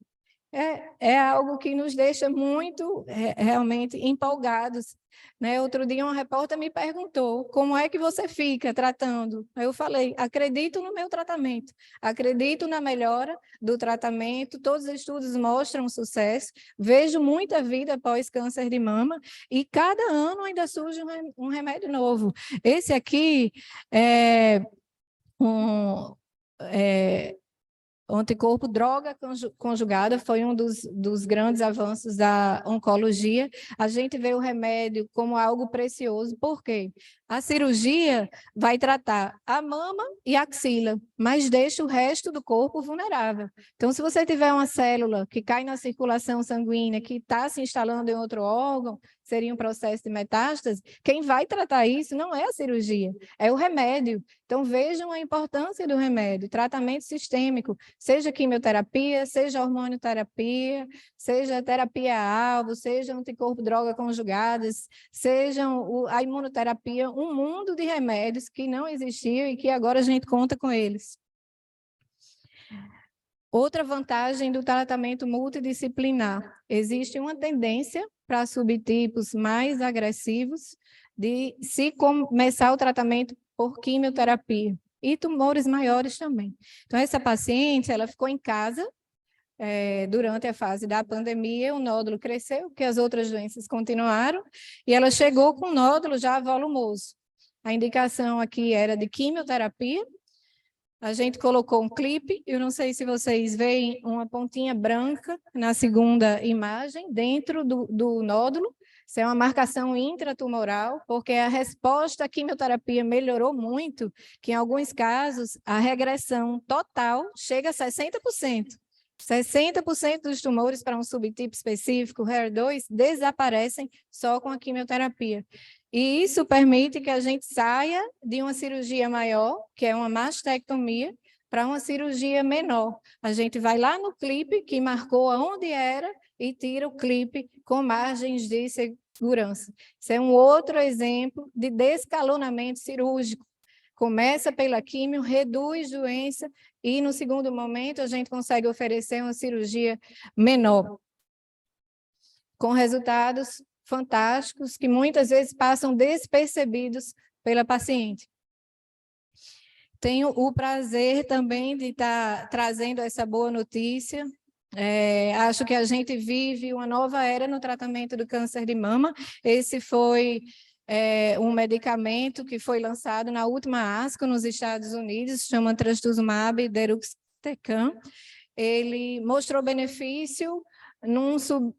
É algo que nos deixa muito, realmente, empolgados. Né? Outro dia, uma repórter me perguntou, como é que você fica tratando? Eu falei, acredito no meu tratamento, acredito na melhora do tratamento, todos os estudos mostram sucesso, vejo muita vida após câncer de mama, e cada ano ainda surge um remédio novo. Esse aqui é o anticorpo droga conjugada foi um dos grandes avanços da oncologia. A gente vê o remédio como algo precioso, por quê? A cirurgia vai tratar a mama e a axila, mas deixa o resto do corpo vulnerável. Então, se você tiver uma célula que cai na circulação sanguínea, que está se instalando em outro órgão, seria um processo de metástase, quem vai tratar isso não é a cirurgia, é o remédio. Então, vejam a importância do remédio, tratamento sistêmico, seja quimioterapia, seja hormonioterapia, seja terapia-alvo, seja anticorpo droga conjugadas, seja a imunoterapia, um mundo de remédios que não existiam e que agora a gente conta com eles. Outra vantagem do tratamento multidisciplinar, existe uma tendência para subtipos mais agressivos de se começar o tratamento por quimioterapia e tumores maiores também. Então, essa paciente, ela ficou em casa durante a fase da pandemia, o nódulo cresceu, porque as outras doenças continuaram, e ela chegou com um nódulo já volumoso. A indicação aqui era de quimioterapia. A gente colocou um clipe, eu não sei se vocês veem uma pontinha branca na segunda imagem, dentro do nódulo. Isso é uma marcação intratumoral, porque a resposta à quimioterapia melhorou muito, que em alguns casos a regressão total chega a 60%. 60% dos tumores para um subtipo específico, HER2, desaparecem só com a quimioterapia. E isso permite que a gente saia de uma cirurgia maior, que é uma mastectomia, para uma cirurgia menor. A gente vai lá no clipe que marcou aonde era e tira o clipe com margens de segurança. Isso é um outro exemplo de descalonamento cirúrgico. Começa pela químio, reduz doença e, no segundo momento, a gente consegue oferecer uma cirurgia menor, com resultados fantásticos que muitas vezes passam despercebidos pela paciente. Tenho o prazer também de estar trazendo essa boa notícia. Acho que a gente vive uma nova era no tratamento do câncer de mama. Esse foi um medicamento que foi lançado na última ASCO nos Estados Unidos, chama trastuzumab deruxtecan. Ele mostrou benefício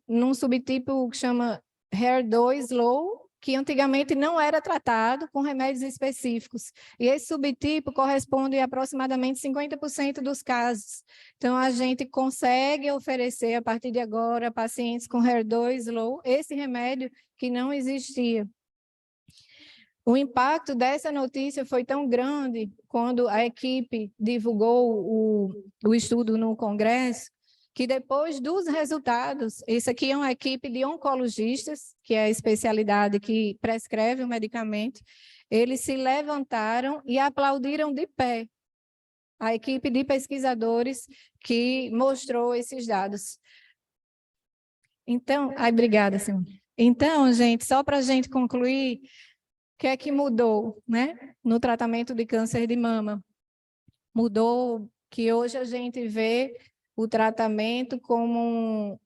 num subtipo que chama HER2 low, que antigamente não era tratado com remédios específicos. E esse subtipo corresponde a aproximadamente 50% dos casos. Então, a gente consegue oferecer, a partir de agora, a pacientes com HER2 low, esse remédio que não existia. O impacto dessa notícia foi tão grande quando a equipe divulgou o estudo no Congresso, que depois dos resultados, isso aqui é uma equipe de oncologistas, que é a especialidade que prescreve o medicamento, eles se levantaram e aplaudiram de pé a equipe de pesquisadores que mostrou esses dados. Então, obrigada, senhor. Então, gente, só para a gente concluir, o que é que mudou, né, no tratamento de câncer de mama? Mudou que hoje a gente vê o tratamento como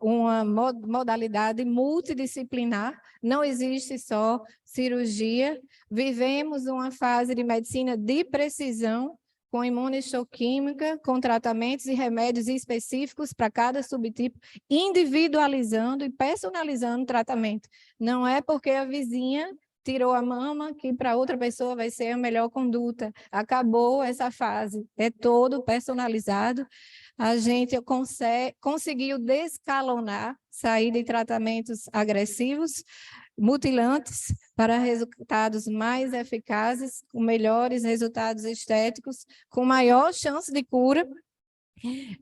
uma modalidade multidisciplinar, não existe só cirurgia, vivemos uma fase de medicina de precisão, com imunistoquímica, com tratamentos e remédios específicos para cada subtipo, individualizando e personalizando o tratamento. Não é porque a vizinha tirou a mama, que para outra pessoa vai ser a melhor conduta. Acabou essa fase, é todo personalizado. A gente conseguiu descalonar, sair de tratamentos agressivos, mutilantes, para resultados mais eficazes, com melhores resultados estéticos, com maior chance de cura,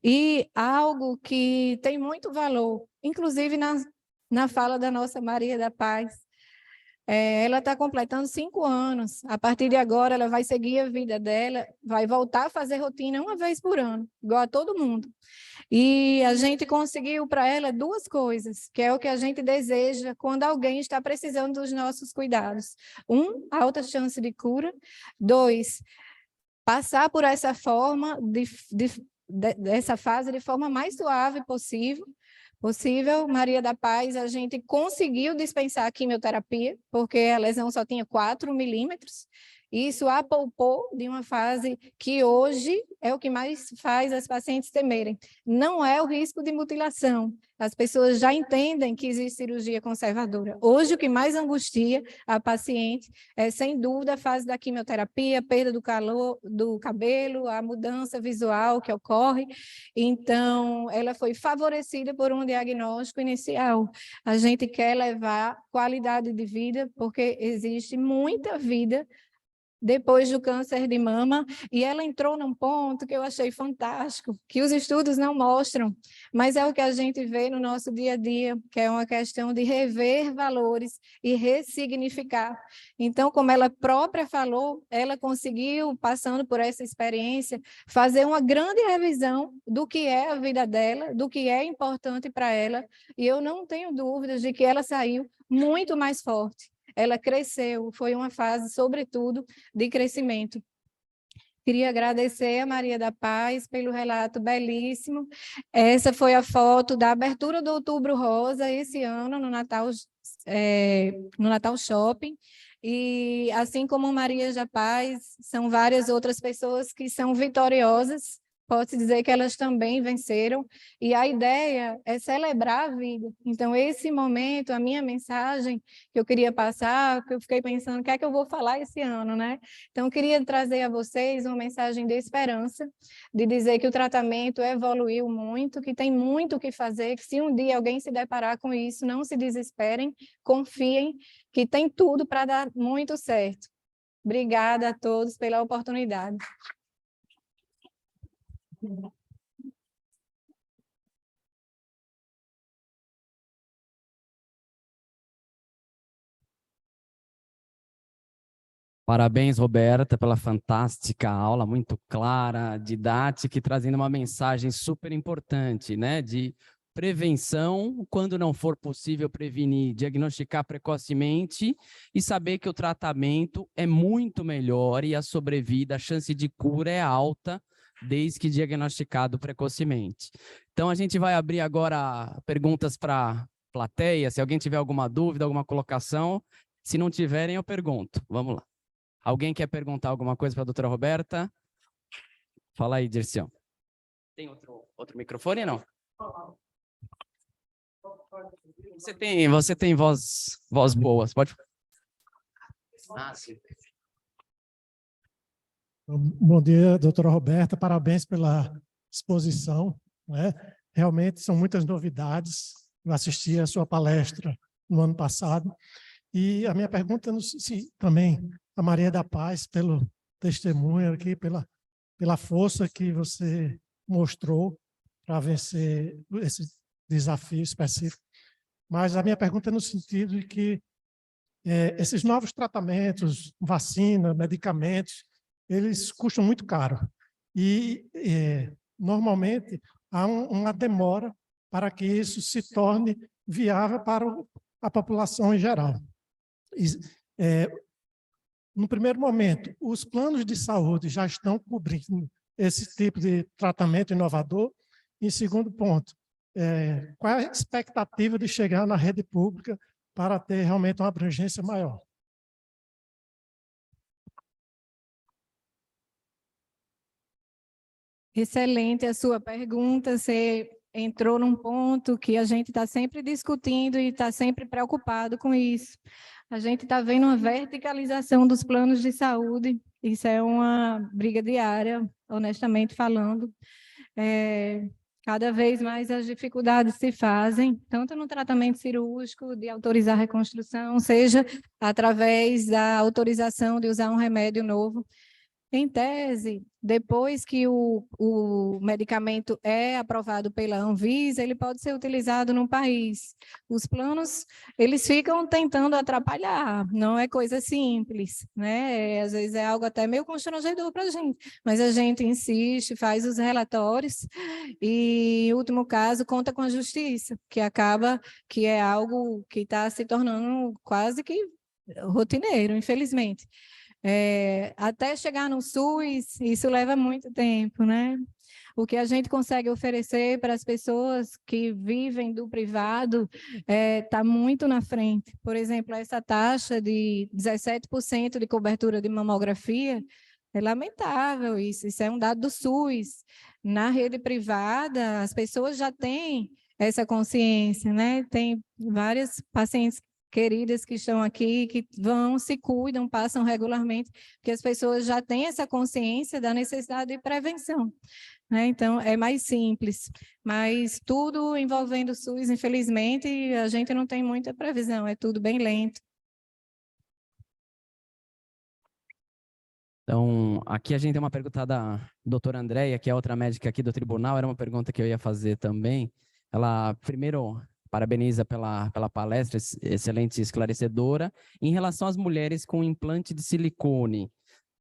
e algo que tem muito valor, inclusive na fala da nossa Maria da Paz. Ela está completando 5 anos. A partir de agora, ela vai seguir a vida dela, vai voltar a fazer rotina uma vez por ano, igual a todo mundo. E a gente conseguiu para ela 2 coisas, que é o que a gente deseja quando alguém está precisando dos nossos cuidados. 1, alta chance de cura. 2, passar por essa forma, dessa fase de forma mais suave possível. Maria da Paz, a gente conseguiu dispensar a quimioterapia, porque a lesão só tinha 4 milímetros. Isso a poupou de uma fase que hoje é o que mais faz as pacientes temerem. Não é o risco de mutilação. As pessoas já entendem que existe cirurgia conservadora. Hoje, o que mais angustia a paciente é, sem dúvida, a fase da quimioterapia, a perda do calor, do cabelo, a mudança visual que ocorre. Então, ela foi favorecida por um diagnóstico inicial. A gente quer levar qualidade de vida, porque existe muita vida depois do câncer de mama, e ela entrou num ponto que eu achei fantástico, que os estudos não mostram, mas é o que a gente vê no nosso dia a dia, que é uma questão de rever valores e ressignificar. Então, como ela própria falou, ela conseguiu, passando por essa experiência, fazer uma grande revisão do que é a vida dela, do que é importante para ela, e eu não tenho dúvidas de que ela saiu muito mais forte. Ela cresceu, foi uma fase, sobretudo, de crescimento. Queria agradecer a Maria da Paz pelo relato belíssimo. Essa foi a foto da abertura do Outubro Rosa esse ano, no Natal Shopping. E, assim como Maria da Paz, são várias outras pessoas que são vitoriosas. Pode-se dizer que elas também venceram, e a ideia é celebrar a vida. Então, esse momento, a minha mensagem que eu queria passar, que eu fiquei pensando, o que é que eu vou falar esse ano, né? Então, eu queria trazer a vocês uma mensagem de esperança, de dizer que o tratamento evoluiu muito, que tem muito o que fazer, que se um dia alguém se deparar com isso, não se desesperem, confiem, que tem tudo para dar muito certo. Obrigada a todos pela oportunidade. Parabéns, Roberta, pela fantástica aula, muito clara, didática e trazendo uma mensagem super importante, né? De prevenção, quando não for possível prevenir, diagnosticar precocemente e saber que o tratamento é muito melhor e a sobrevida, a chance de cura é alta, desde que diagnosticado precocemente. Então, a gente vai abrir agora perguntas para a plateia. Se alguém tiver alguma dúvida, alguma colocação, se não tiverem, eu pergunto. Vamos lá. Alguém quer perguntar alguma coisa para a doutora Roberta? Fala aí, Dirceu. Tem outro microfone, não? Você tem voz boa, pode... Ah, sim. Bom dia, doutora Roberta, parabéns pela exposição, né? Realmente são muitas novidades. Eu assisti a sua palestra no ano passado e a minha pergunta se também a Maria da Paz, pelo testemunho aqui, pela força que você mostrou para vencer esse desafio específico. Mas a minha pergunta é no sentido de que esses novos tratamentos, vacina, medicamentos, eles custam muito caro. E, normalmente, há uma demora para que isso se torne viável para a população em geral. No primeiro momento, os planos de saúde já estão cobrindo esse tipo de tratamento inovador. Em segundo ponto, qual é a expectativa de chegar na rede pública para ter realmente uma abrangência maior? Excelente a sua pergunta. Você entrou num ponto que a gente está sempre discutindo e está sempre preocupado com isso. A gente está vendo uma verticalização dos planos de saúde. Isso é uma briga diária, honestamente falando. Cada vez mais as dificuldades se fazem, tanto no tratamento cirúrgico, de autorizar a reconstrução, seja através da autorização de usar um remédio novo. Em tese, depois que o medicamento é aprovado pela Anvisa, ele pode ser utilizado no país. Os planos, eles ficam tentando atrapalhar, não é coisa simples, né? Às vezes é algo até meio constrangedor para a gente, mas a gente insiste, faz os relatórios e, em último caso, conta com a justiça, que acaba que é algo que está se tornando quase que rotineiro, infelizmente. Até chegar no SUS, isso leva muito tempo, né? O que a gente consegue oferecer para as pessoas que vivem do privado está muito na frente. Por exemplo, essa taxa de 17% de cobertura de mamografia é lamentável isso é um dado do SUS. Na rede privada, as pessoas já têm essa consciência, né? Tem várias pacientes queridas que estão aqui, que vão, se cuidam, passam regularmente, porque as pessoas já têm essa consciência da necessidade de prevenção, né? Então, é mais simples, mas tudo envolvendo o SUS, infelizmente, a gente não tem muita previsão, é tudo bem lento. Então, aqui a gente tem uma pergunta da doutora Andréia, que é outra médica aqui do tribunal, era uma pergunta que eu ia fazer também. Ela, primeiro, parabeniza pela palestra, excelente e esclarecedora. Em relação às mulheres com implante de silicone,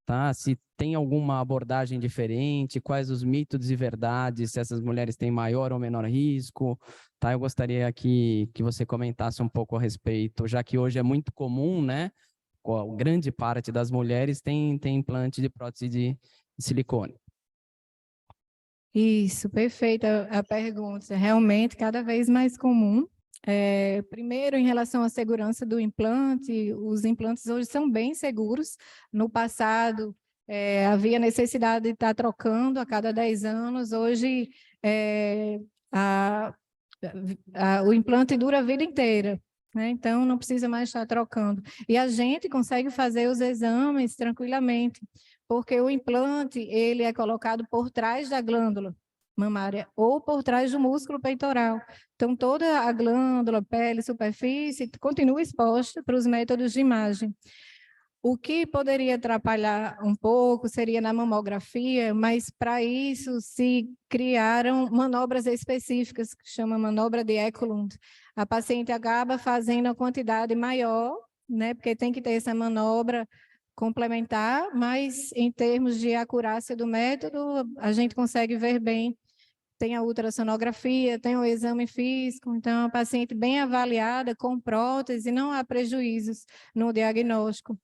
tá? Se tem alguma abordagem diferente, quais os mitos e verdades, se essas mulheres têm maior ou menor risco, tá? Eu gostaria que você comentasse um pouco a respeito, já que hoje é muito comum, né? Grande parte das mulheres tem implante de prótese de silicone. Isso, perfeita a pergunta. Realmente, cada vez mais comum. Primeiro, em relação à segurança do implante, os implantes hoje são bem seguros. No passado, havia necessidade de estar trocando a cada 10 anos. Hoje, o implante dura a vida inteira, né? Então, não precisa mais estar trocando. E a gente consegue fazer os exames tranquilamente, porque o implante ele é colocado por trás da glândula mamária ou por trás do músculo peitoral. Então, toda a glândula, pele, superfície, continua exposta para os métodos de imagem. O que poderia atrapalhar um pouco seria na mamografia, mas para isso se criaram manobras específicas, que chama manobra de Eklund. A paciente acaba fazendo a quantidade maior, né, porque tem que ter essa manobra complementar, mas em termos de acurácia do método, a gente consegue ver bem. Tem a ultrassonografia, tem o exame físico, então a paciente bem avaliada, com prótese, não há prejuízos no diagnóstico.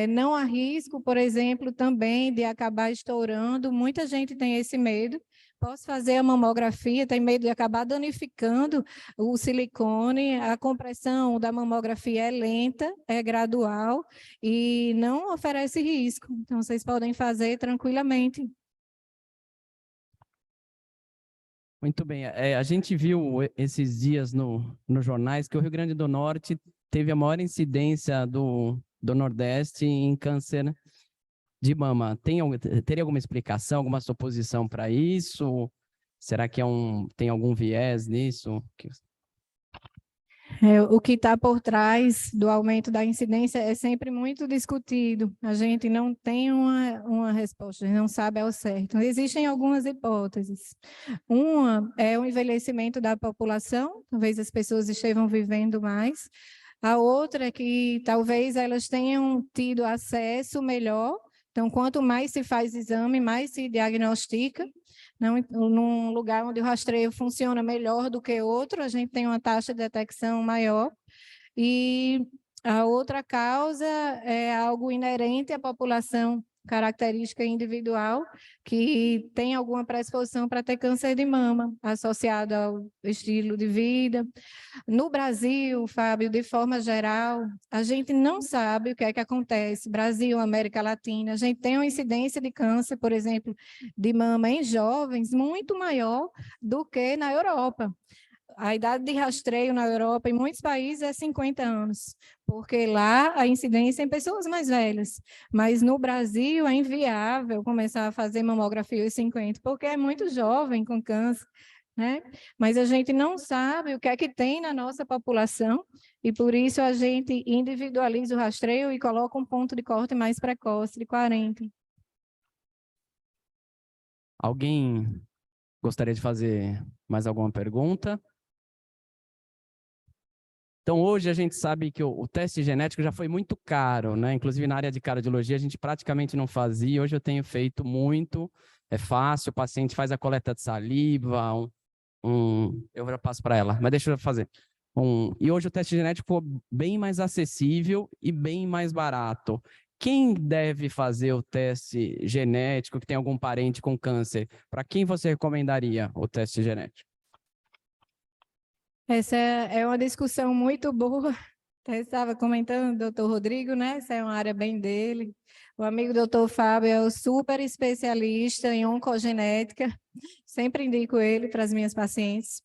Não há risco, por exemplo, também de acabar estourando, muita gente tem esse medo. Posso fazer a mamografia, tem medo de acabar danificando o silicone, a compressão da mamografia é lenta, é gradual e não oferece risco, então vocês podem fazer tranquilamente. Muito bem. A gente viu esses dias nos jornais que o Rio Grande do Norte teve a maior incidência do Nordeste em câncer de mama. Teria alguma explicação, alguma suposição para isso? Será que tem algum viés nisso? O que está por trás do aumento da incidência é sempre muito discutido. A gente não tem uma resposta, a gente não sabe ao certo. Existem algumas hipóteses. Uma é o envelhecimento da população, talvez as pessoas estejam vivendo mais. A outra é que talvez elas tenham tido acesso melhor. Então, quanto mais se faz exame, mais se diagnostica. Num lugar onde o rastreio funciona melhor do que outro, a gente tem uma taxa de detecção maior. E a outra causa é algo inerente à população, característica individual, que tem alguma predisposição para ter câncer de mama, associado ao estilo de vida. No Brasil, Fábio, de forma geral, a gente não sabe o que é que acontece. Brasil, América Latina, a gente tem uma incidência de câncer, por exemplo, de mama em jovens muito maior do que na Europa. A idade de rastreio na Europa, em muitos países, é 50 anos, porque lá a incidência é em pessoas mais velhas. Mas no Brasil é inviável começar a fazer mamografia aos 50, porque é muito jovem com câncer, né? Mas a gente não sabe o que é que tem na nossa população, e por isso a gente individualiza o rastreio e coloca um ponto de corte mais precoce, de 40. Alguém gostaria de fazer mais alguma pergunta? Então, hoje a gente sabe que o teste genético já foi muito caro, né? Inclusive na área de cardiologia a gente praticamente não fazia, hoje eu tenho feito muito, é fácil, o paciente faz a coleta de saliva, eu já passo para ela, mas deixa eu fazer. E hoje o teste genético ficou bem mais acessível e bem mais barato. Quem deve fazer o teste genético, que tem algum parente com câncer? Para quem você recomendaria o teste genético? Essa é uma discussão muito boa. Eu estava comentando, doutor Rodrigo, né? Essa é uma área bem dele. O amigo doutor Fábio é o super especialista em oncogenética. Sempre indico ele para as minhas pacientes.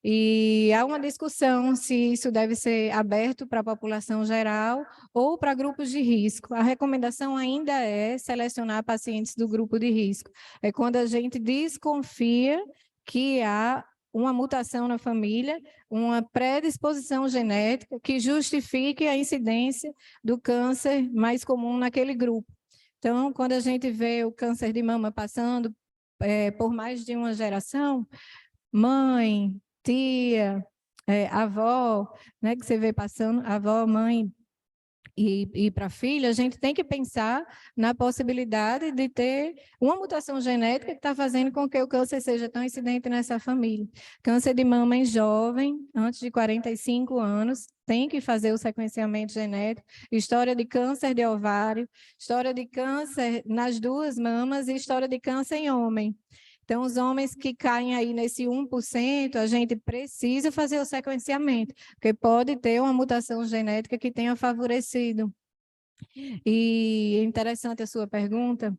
E há uma discussão se isso deve ser aberto para a população geral ou para grupos de risco. A recomendação ainda é selecionar pacientes do grupo de risco. É quando a gente desconfia que há uma mutação na família, uma predisposição genética que justifique a incidência do câncer mais comum naquele grupo. Então, quando a gente vê o câncer de mama passando por mais de uma geração, mãe, tia, avó, né, que você vê passando, avó, mãe, e para filha, a gente tem que pensar na possibilidade de ter uma mutação genética que está fazendo com que o câncer seja tão incidente nessa família. Câncer de mama em jovem, antes de 45 anos, tem que fazer o sequenciamento genético, história de câncer de ovário, história de câncer nas duas mamas e história de câncer em homem. Então, os homens que caem aí nesse 1%, a gente precisa fazer o sequenciamento, porque pode ter uma mutação genética que tenha favorecido. E é interessante a sua pergunta.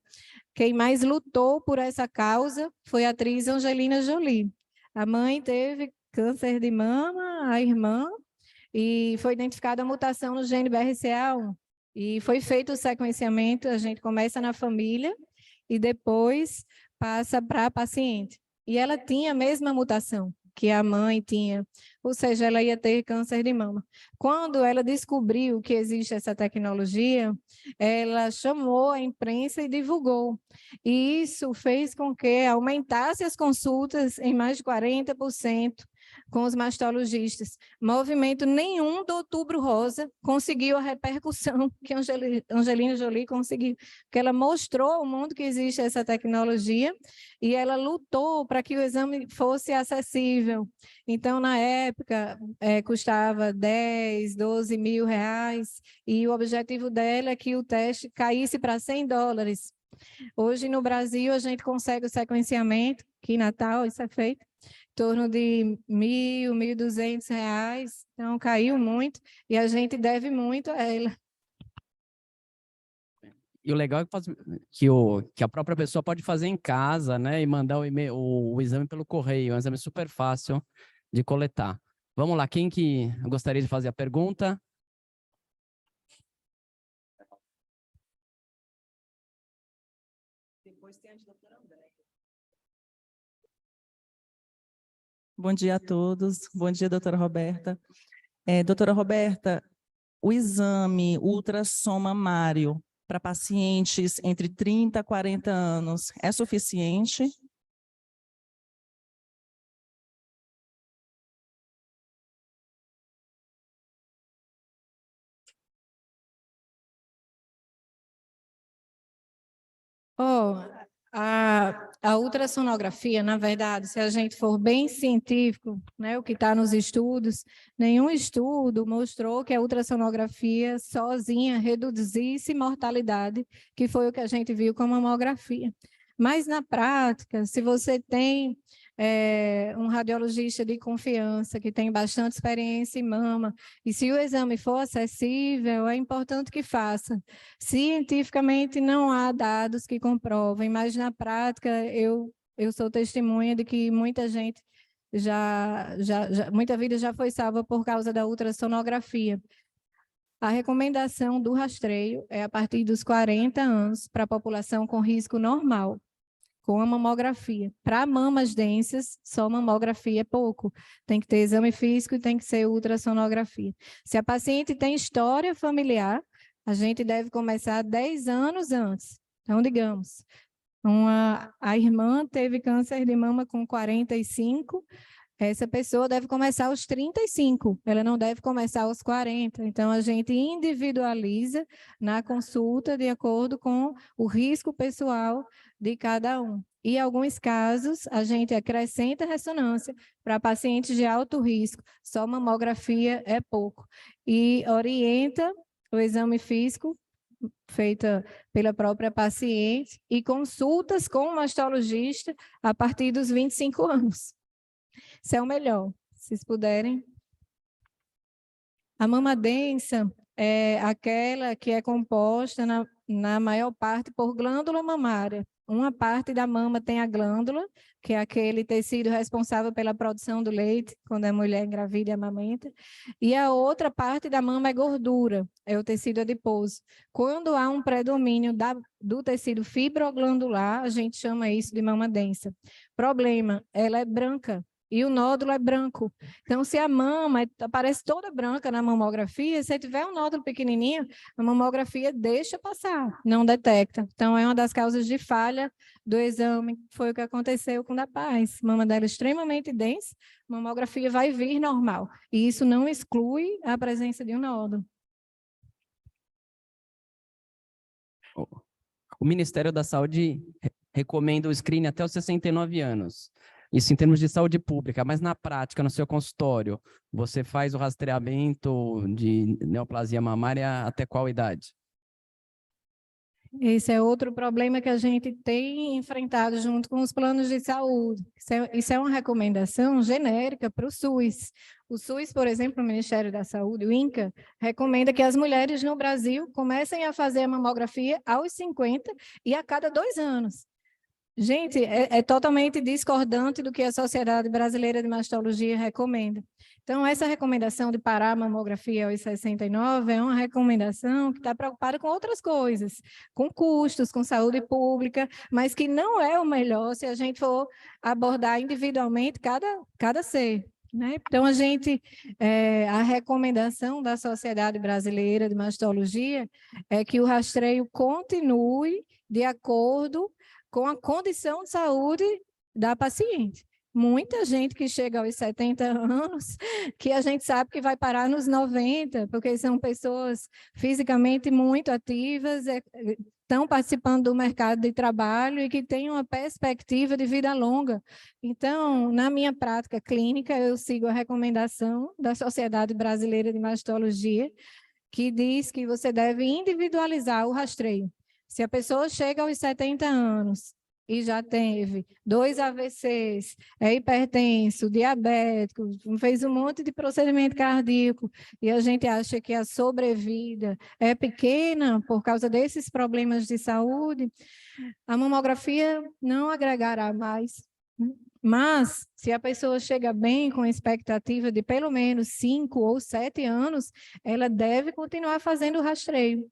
Quem mais lutou por essa causa foi a atriz Angelina Jolie. A mãe teve câncer de mama, a irmã, e foi identificada a mutação no gene BRCA1. E foi feito o sequenciamento, a gente começa na família e depois passa para a paciente. E ela tinha a mesma mutação. que a mãe tinha, ou seja, ela ia ter câncer de mama. Quando ela descobriu que existe essa tecnologia, ela chamou a imprensa e divulgou. E isso fez com que aumentasse as consultas em mais de 40%, com os mastologistas. Movimento nenhum do Outubro Rosa conseguiu a repercussão que Angelina Jolie conseguiu, porque ela mostrou ao mundo que existe essa tecnologia e ela lutou para que o exame fosse acessível. Então, na época, custava 10, 12 mil reais e o objetivo dela é que o teste caísse para $100. Hoje, no Brasil, a gente consegue o sequenciamento, que em Natal isso é feito, em torno de R$ 1.000, R$ 1.200, então caiu muito e a gente deve muito a ela. E o legal é que a própria pessoa pode fazer em casa, né? E mandar o exame pelo correio. É um exame super fácil de coletar. Vamos lá, quem que gostaria de fazer a pergunta? Depois tem a doutora Andréia. Bom dia a todos. Bom dia, doutora Roberta. Doutora Roberta, o exame ultrassom mamário para pacientes entre 30 a 40 anos é suficiente? A ultrassonografia, na verdade, se a gente for bem científico, né, o que está nos estudos, nenhum estudo mostrou que a ultrassonografia sozinha reduzisse mortalidade, que foi o que a gente viu com a mamografia. Mas, na prática, se você tem um radiologista de confiança, que tem bastante experiência em mama, e se o exame for acessível, é importante que faça. Cientificamente, não há dados que comprovem, mas, na prática, eu sou testemunha de que muita gente muita vida já foi salva por causa da ultrassonografia. A recomendação do rastreio é a partir dos 40 anos para a população com risco normal, com a mamografia. Para mamas densas, só mamografia é pouco. Tem que ter exame físico e tem que ser ultrassonografia. Se a paciente tem história familiar, a gente deve começar 10 anos antes. Então, digamos, a irmã teve câncer de mama com 45, essa pessoa deve começar aos 35, ela não deve começar aos 40. Então, a gente individualiza na consulta de acordo com o risco pessoal de cada um. E, em alguns casos, a gente acrescenta ressonância para pacientes de alto risco, só mamografia é pouco. E orienta o exame físico feita pela própria paciente e consultas com o mastologista a partir dos 25 anos. Isso é o melhor, se vocês puderem. A mama densa é aquela que é composta na maior parte por glândula mamária. Uma parte da mama tem a glândula, que é aquele tecido responsável pela produção do leite, quando a mulher engravida e amamenta, e a outra parte da mama é gordura, é o tecido adiposo. Quando há um predomínio do tecido fibroglandular, a gente chama isso de mama densa. Problema, ela é branca. E o nódulo é branco. Então, se a mama aparece toda branca na mamografia, se tiver um nódulo pequenininho, a mamografia deixa passar, não detecta. Então, é uma das causas de falha do exame. Foi o que aconteceu com a da Paz. Mama dela é extremamente densa, a mamografia vai vir normal. E isso não exclui a presença de um nódulo. O Ministério da Saúde recomenda o screening até os 69 anos. Isso em termos de saúde pública, mas na prática, no seu consultório, você faz o rastreamento de neoplasia mamária até qual idade? Esse é outro problema que a gente tem enfrentado junto com os planos de saúde. Isso é uma recomendação genérica para o SUS. O SUS, por exemplo, o Ministério da Saúde, o INCA, recomenda que as mulheres no Brasil comecem a fazer a mamografia aos 50 e a cada 2 anos. Gente, é totalmente discordante do que a Sociedade Brasileira de Mastologia recomenda. Então, essa recomendação de parar a mamografia aos 69 é uma recomendação que está preocupada com outras coisas, com custos, com saúde pública, mas que não é o melhor se a gente for abordar individualmente cada ser. Né? Então, a recomendação da Sociedade Brasileira de Mastologia é que o rastreio continue de acordo com a condição de saúde da paciente. Muita gente que chega aos 70 anos, que a gente sabe que vai parar nos 90, porque são pessoas fisicamente muito ativas, estão participando do mercado de trabalho e que têm uma perspectiva de vida longa. Então, na minha prática clínica, eu sigo a recomendação da Sociedade Brasileira de Mastologia, que diz que você deve individualizar o rastreio. Se a pessoa chega aos 70 anos e já teve 2 AVCs, é hipertenso, diabético, fez um monte de procedimento cardíaco, e a gente acha que a sobrevida é pequena por causa desses problemas de saúde, a mamografia não agregará mais. Mas, se a pessoa chega bem com expectativa de pelo menos 5 ou 7 anos, ela deve continuar fazendo o rastreio.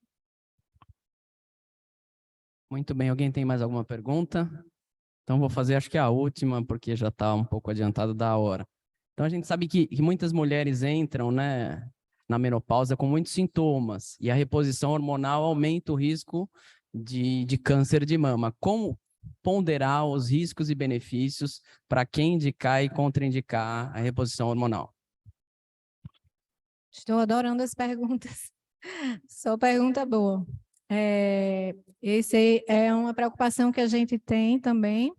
Muito bem, alguém tem mais alguma pergunta? Então vou fazer acho que a última, porque já está um pouco adiantado da hora. Então a gente sabe que muitas mulheres entram, né, na menopausa com muitos sintomas, e a reposição hormonal aumenta o risco de câncer de mama. Como ponderar os riscos e benefícios para quem indicar e contraindicar a reposição hormonal? Estou adorando as perguntas. Só pergunta boa. Esse é uma preocupação que a gente tem também.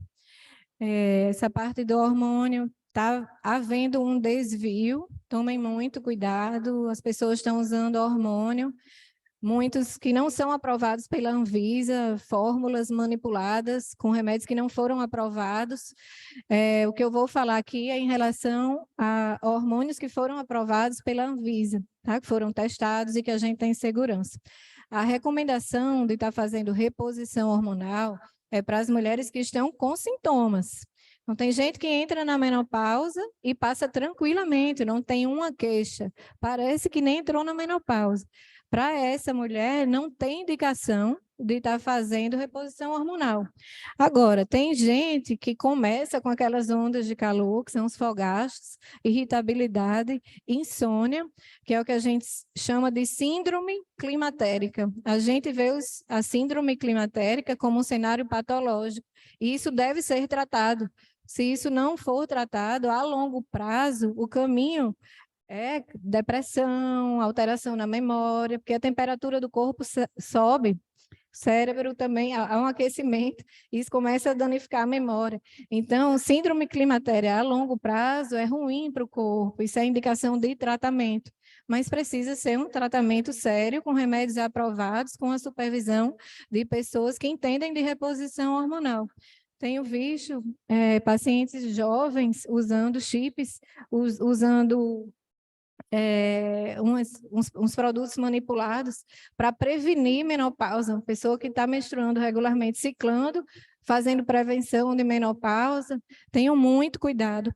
Essa parte do hormônio, está havendo um desvio, tomem muito cuidado, as pessoas estão usando hormônio, muitos que não são aprovados pela Anvisa, fórmulas manipuladas com remédios que não foram aprovados. O que eu vou falar aqui é em relação a hormônios que foram aprovados pela Anvisa, tá? Que foram testados e que a gente tem segurança. A recomendação de estar fazendo reposição hormonal é para as mulheres que estão com sintomas. Então, tem gente que entra na menopausa e passa tranquilamente, não tem uma queixa. Parece que nem entrou na menopausa. Para essa mulher, não tem indicação de estar fazendo reposição hormonal. Agora, tem gente que começa com aquelas ondas de calor, que são os fogachos, irritabilidade, insônia, que é o que a gente chama de síndrome climatérica. A gente vê a síndrome climatérica como um cenário patológico, e isso deve ser tratado. Se isso não for tratado, a longo prazo, o caminho é depressão, alteração na memória, porque a temperatura do corpo sobe, o cérebro também, há um aquecimento, e isso começa a danificar a memória. Então, síndrome climatéria a longo prazo é ruim para o corpo, isso é indicação de tratamento, mas precisa ser um tratamento sério, com remédios aprovados, com a supervisão de pessoas que entendem de reposição hormonal. Tenho visto pacientes jovens usando chips, usando uns produtos manipulados para prevenir menopausa. Uma pessoa que está menstruando regularmente, ciclando, fazendo prevenção de menopausa. Tenham muito cuidado.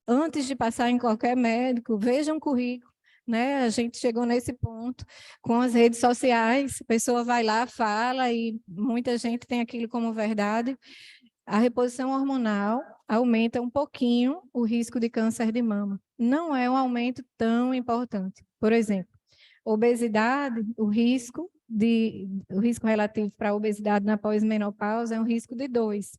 Antes de passar em qualquer médico, vejam o currículo. Né? A gente chegou nesse ponto com as redes sociais, a pessoa vai lá, fala, e muita gente tem aquilo como verdade. A reposição hormonal aumenta um pouquinho o risco de câncer de mama. Não é um aumento tão importante. Por exemplo, obesidade, o risco relativo para a obesidade na pós-menopausa é um risco de 2.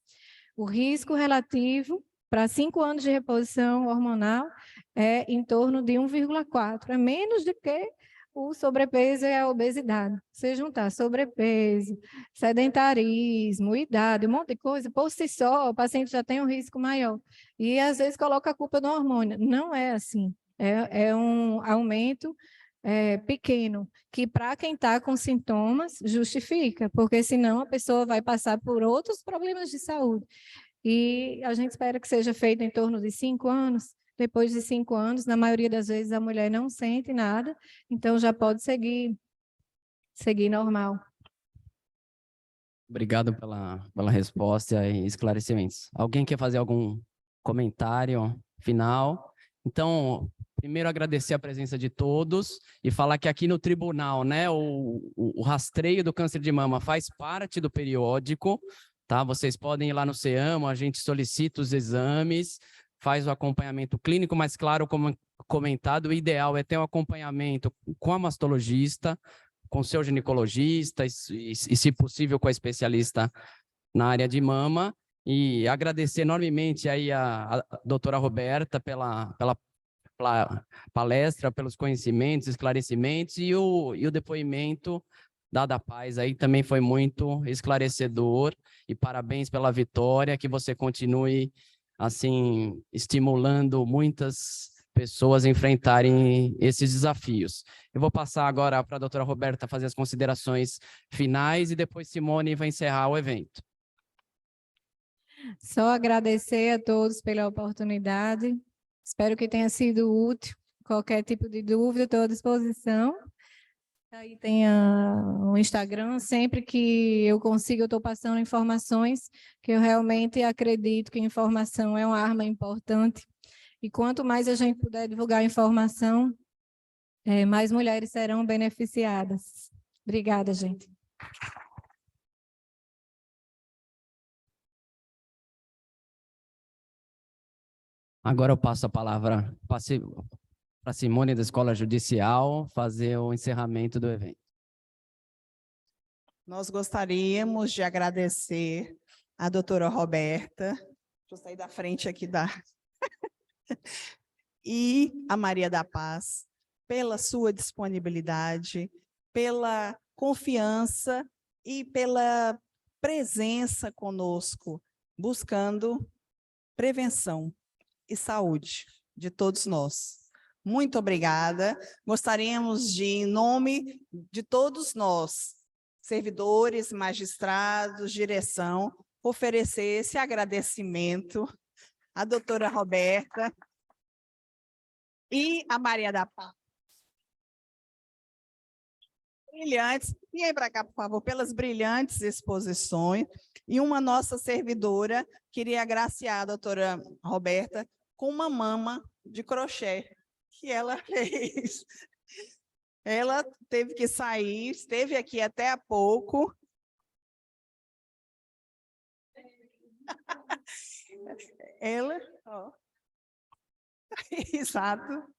O risco relativo para 5 anos de reposição hormonal é em torno de 1,4. É menos do que o sobrepeso e a obesidade. Se juntar sobrepeso, sedentarismo, idade, um monte de coisa, por si só, o paciente já tem um risco maior. E, às vezes, coloca a culpa no hormônio. Não é assim. É um aumento pequeno, que para quem está com sintomas, justifica, porque senão a pessoa vai passar por outros problemas de saúde. E a gente espera que seja feito em torno de 5 anos. Depois de 5 anos, na maioria das vezes, a mulher não sente nada, então já pode seguir normal. Obrigado pela resposta e esclarecimentos. Alguém quer fazer algum comentário final? Então, primeiro agradecer a presença de todos e falar que aqui no tribunal, né, o rastreio do câncer de mama faz parte do periódico, tá? Vocês podem ir lá no CEAMO, a gente solicita os exames, faz o acompanhamento clínico, mas claro, como comentado, o ideal é ter um acompanhamento com a mastologista, com seu ginecologista e, se possível, com a especialista na área de mama. E agradecer enormemente aí a doutora Roberta pela palestra, pelos conhecimentos, esclarecimentos e o depoimento da Paz aí também foi muito esclarecedor e parabéns pela vitória, que você continue assim estimulando muitas pessoas a enfrentarem esses desafios. Eu vou passar agora para a doutora Roberta fazer as considerações finais e depois Simone vai encerrar o evento. Só agradecer a todos pela oportunidade. Espero que tenha sido útil. Qualquer tipo de dúvida, estou à disposição. Aí tem o Instagram, sempre que eu consigo, eu estou passando informações, que eu realmente acredito que informação é uma arma importante. E quanto mais a gente puder divulgar informação, mais mulheres serão beneficiadas. Obrigada, gente. Agora eu passo a palavra para Simone da Escola Judicial fazer o encerramento do evento. Nós gostaríamos de agradecer a doutora Roberta, deixa eu sair da frente aqui e a Maria da Paz, pela sua disponibilidade, pela confiança e pela presença conosco, buscando prevenção e saúde de todos nós. Muito obrigada. Gostaríamos de, em nome de todos nós, servidores, magistrados, direção, oferecer esse agradecimento à doutora Roberta e à Maria da Paz. Brilhantes, vem para cá, por favor, pelas brilhantes exposições. E uma nossa servidora queria agraciar a doutora Roberta com uma mama de crochê que ela fez. Ela teve que sair, esteve aqui até há pouco. Ela, ó. Exato.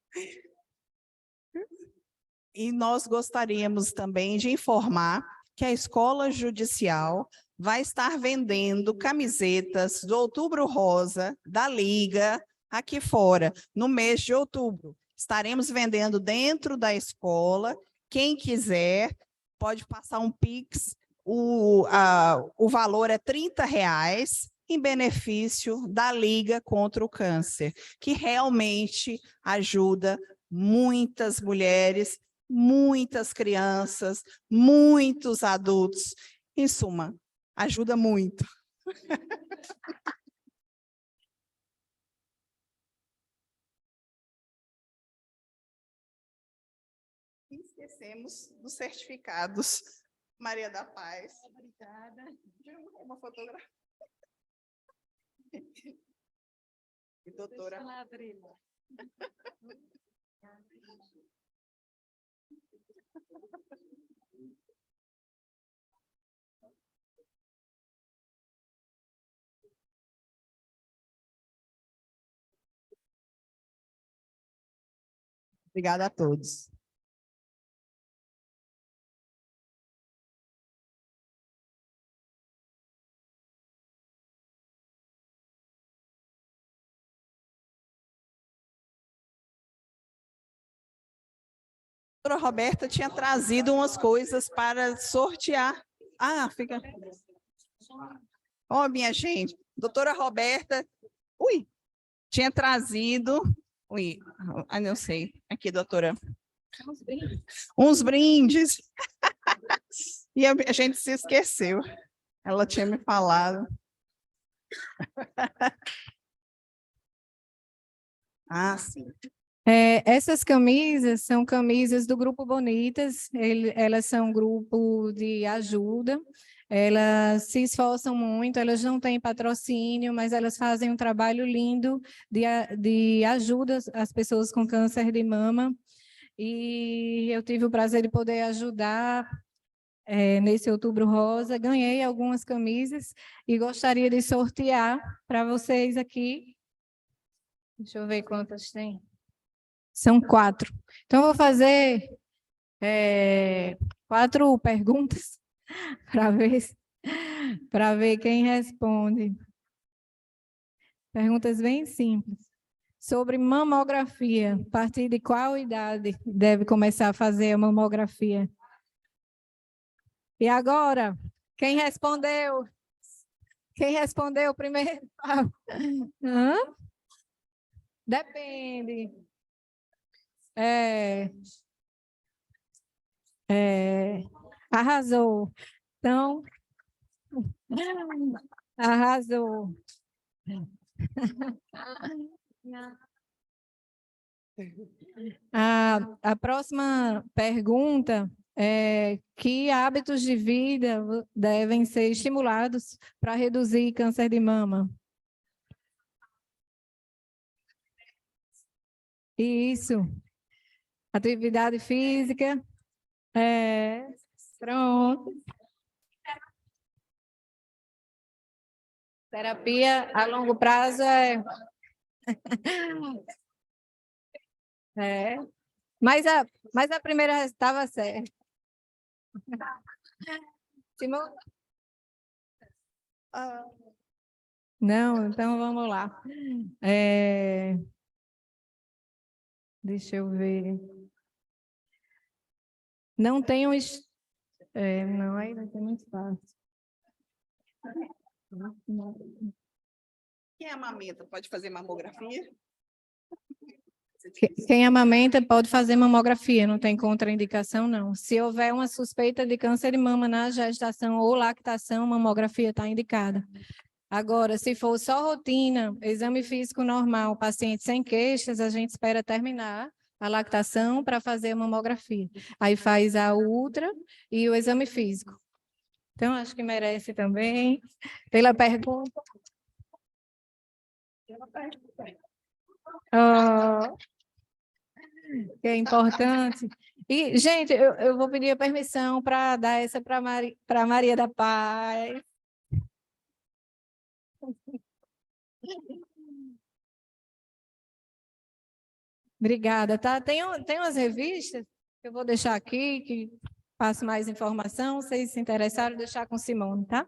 E nós gostaríamos também de informar que a Escola Judicial vai estar vendendo camisetas do Outubro Rosa, da Liga, aqui fora, no mês de outubro. Estaremos vendendo dentro da escola. Quem quiser pode passar um Pix. O valor é R$30 em benefício da Liga contra o Câncer, que realmente ajuda muitas mulheres, muitas crianças, muitos adultos. Em suma, ajuda muito. Esquecemos dos certificados. Maria da Paz. Obrigada. Uma fotografia. E doutora. Obrigada a todos. A doutora Roberta tinha trazido umas coisas para sortear. Ah, fica. Ó, minha gente, doutora Roberta, tinha trazido, não sei, aqui, doutora. Uns brindes. E a gente se esqueceu. Ela tinha me falado. Ah, sim. Essas camisas são camisas do Grupo Bonitas, elas são um grupo de ajuda. Elas se esforçam muito, elas não têm patrocínio, mas elas fazem um trabalho lindo de ajuda às pessoas com câncer de mama. E eu tive o prazer de poder ajudar nesse Outubro Rosa. Ganhei algumas camisas e gostaria de sortear para vocês aqui. Deixa eu ver quantas tem. São 4. Então, eu vou fazer 4 perguntas para ver quem responde. Perguntas bem simples. Sobre mamografia, a partir de qual idade deve começar a fazer a mamografia? E agora, quem respondeu? Quem respondeu primeiro? Hã? Depende. Arrasou. Então, arrasou. A próxima pergunta é: que hábitos de vida devem ser estimulados para reduzir câncer de mama? Isso. Atividade física. Pronto. Terapia a longo prazo Mas a primeira estava certa. Simão? Não, então vamos lá. Deixa eu ver. Não tenho... não, aí vai ser muito fácil. Quem amamenta pode fazer mamografia? Quem amamenta pode fazer mamografia, não tem contraindicação, não. Se houver uma suspeita de câncer de mama na gestação ou lactação, mamografia está indicada. Agora, se for só rotina, exame físico normal, paciente sem queixas, a gente espera terminar a lactação para fazer a mamografia. Aí faz a ultra e o exame físico. Então, acho que merece também. Pela pergunta. Que é importante. E, gente, eu vou pedir a permissão para dar essa para Maria da Paz. Obrigada, tá? Tem umas revistas que eu vou deixar aqui, que passo mais informação. Se vocês se interessaram, deixar com Simone, tá?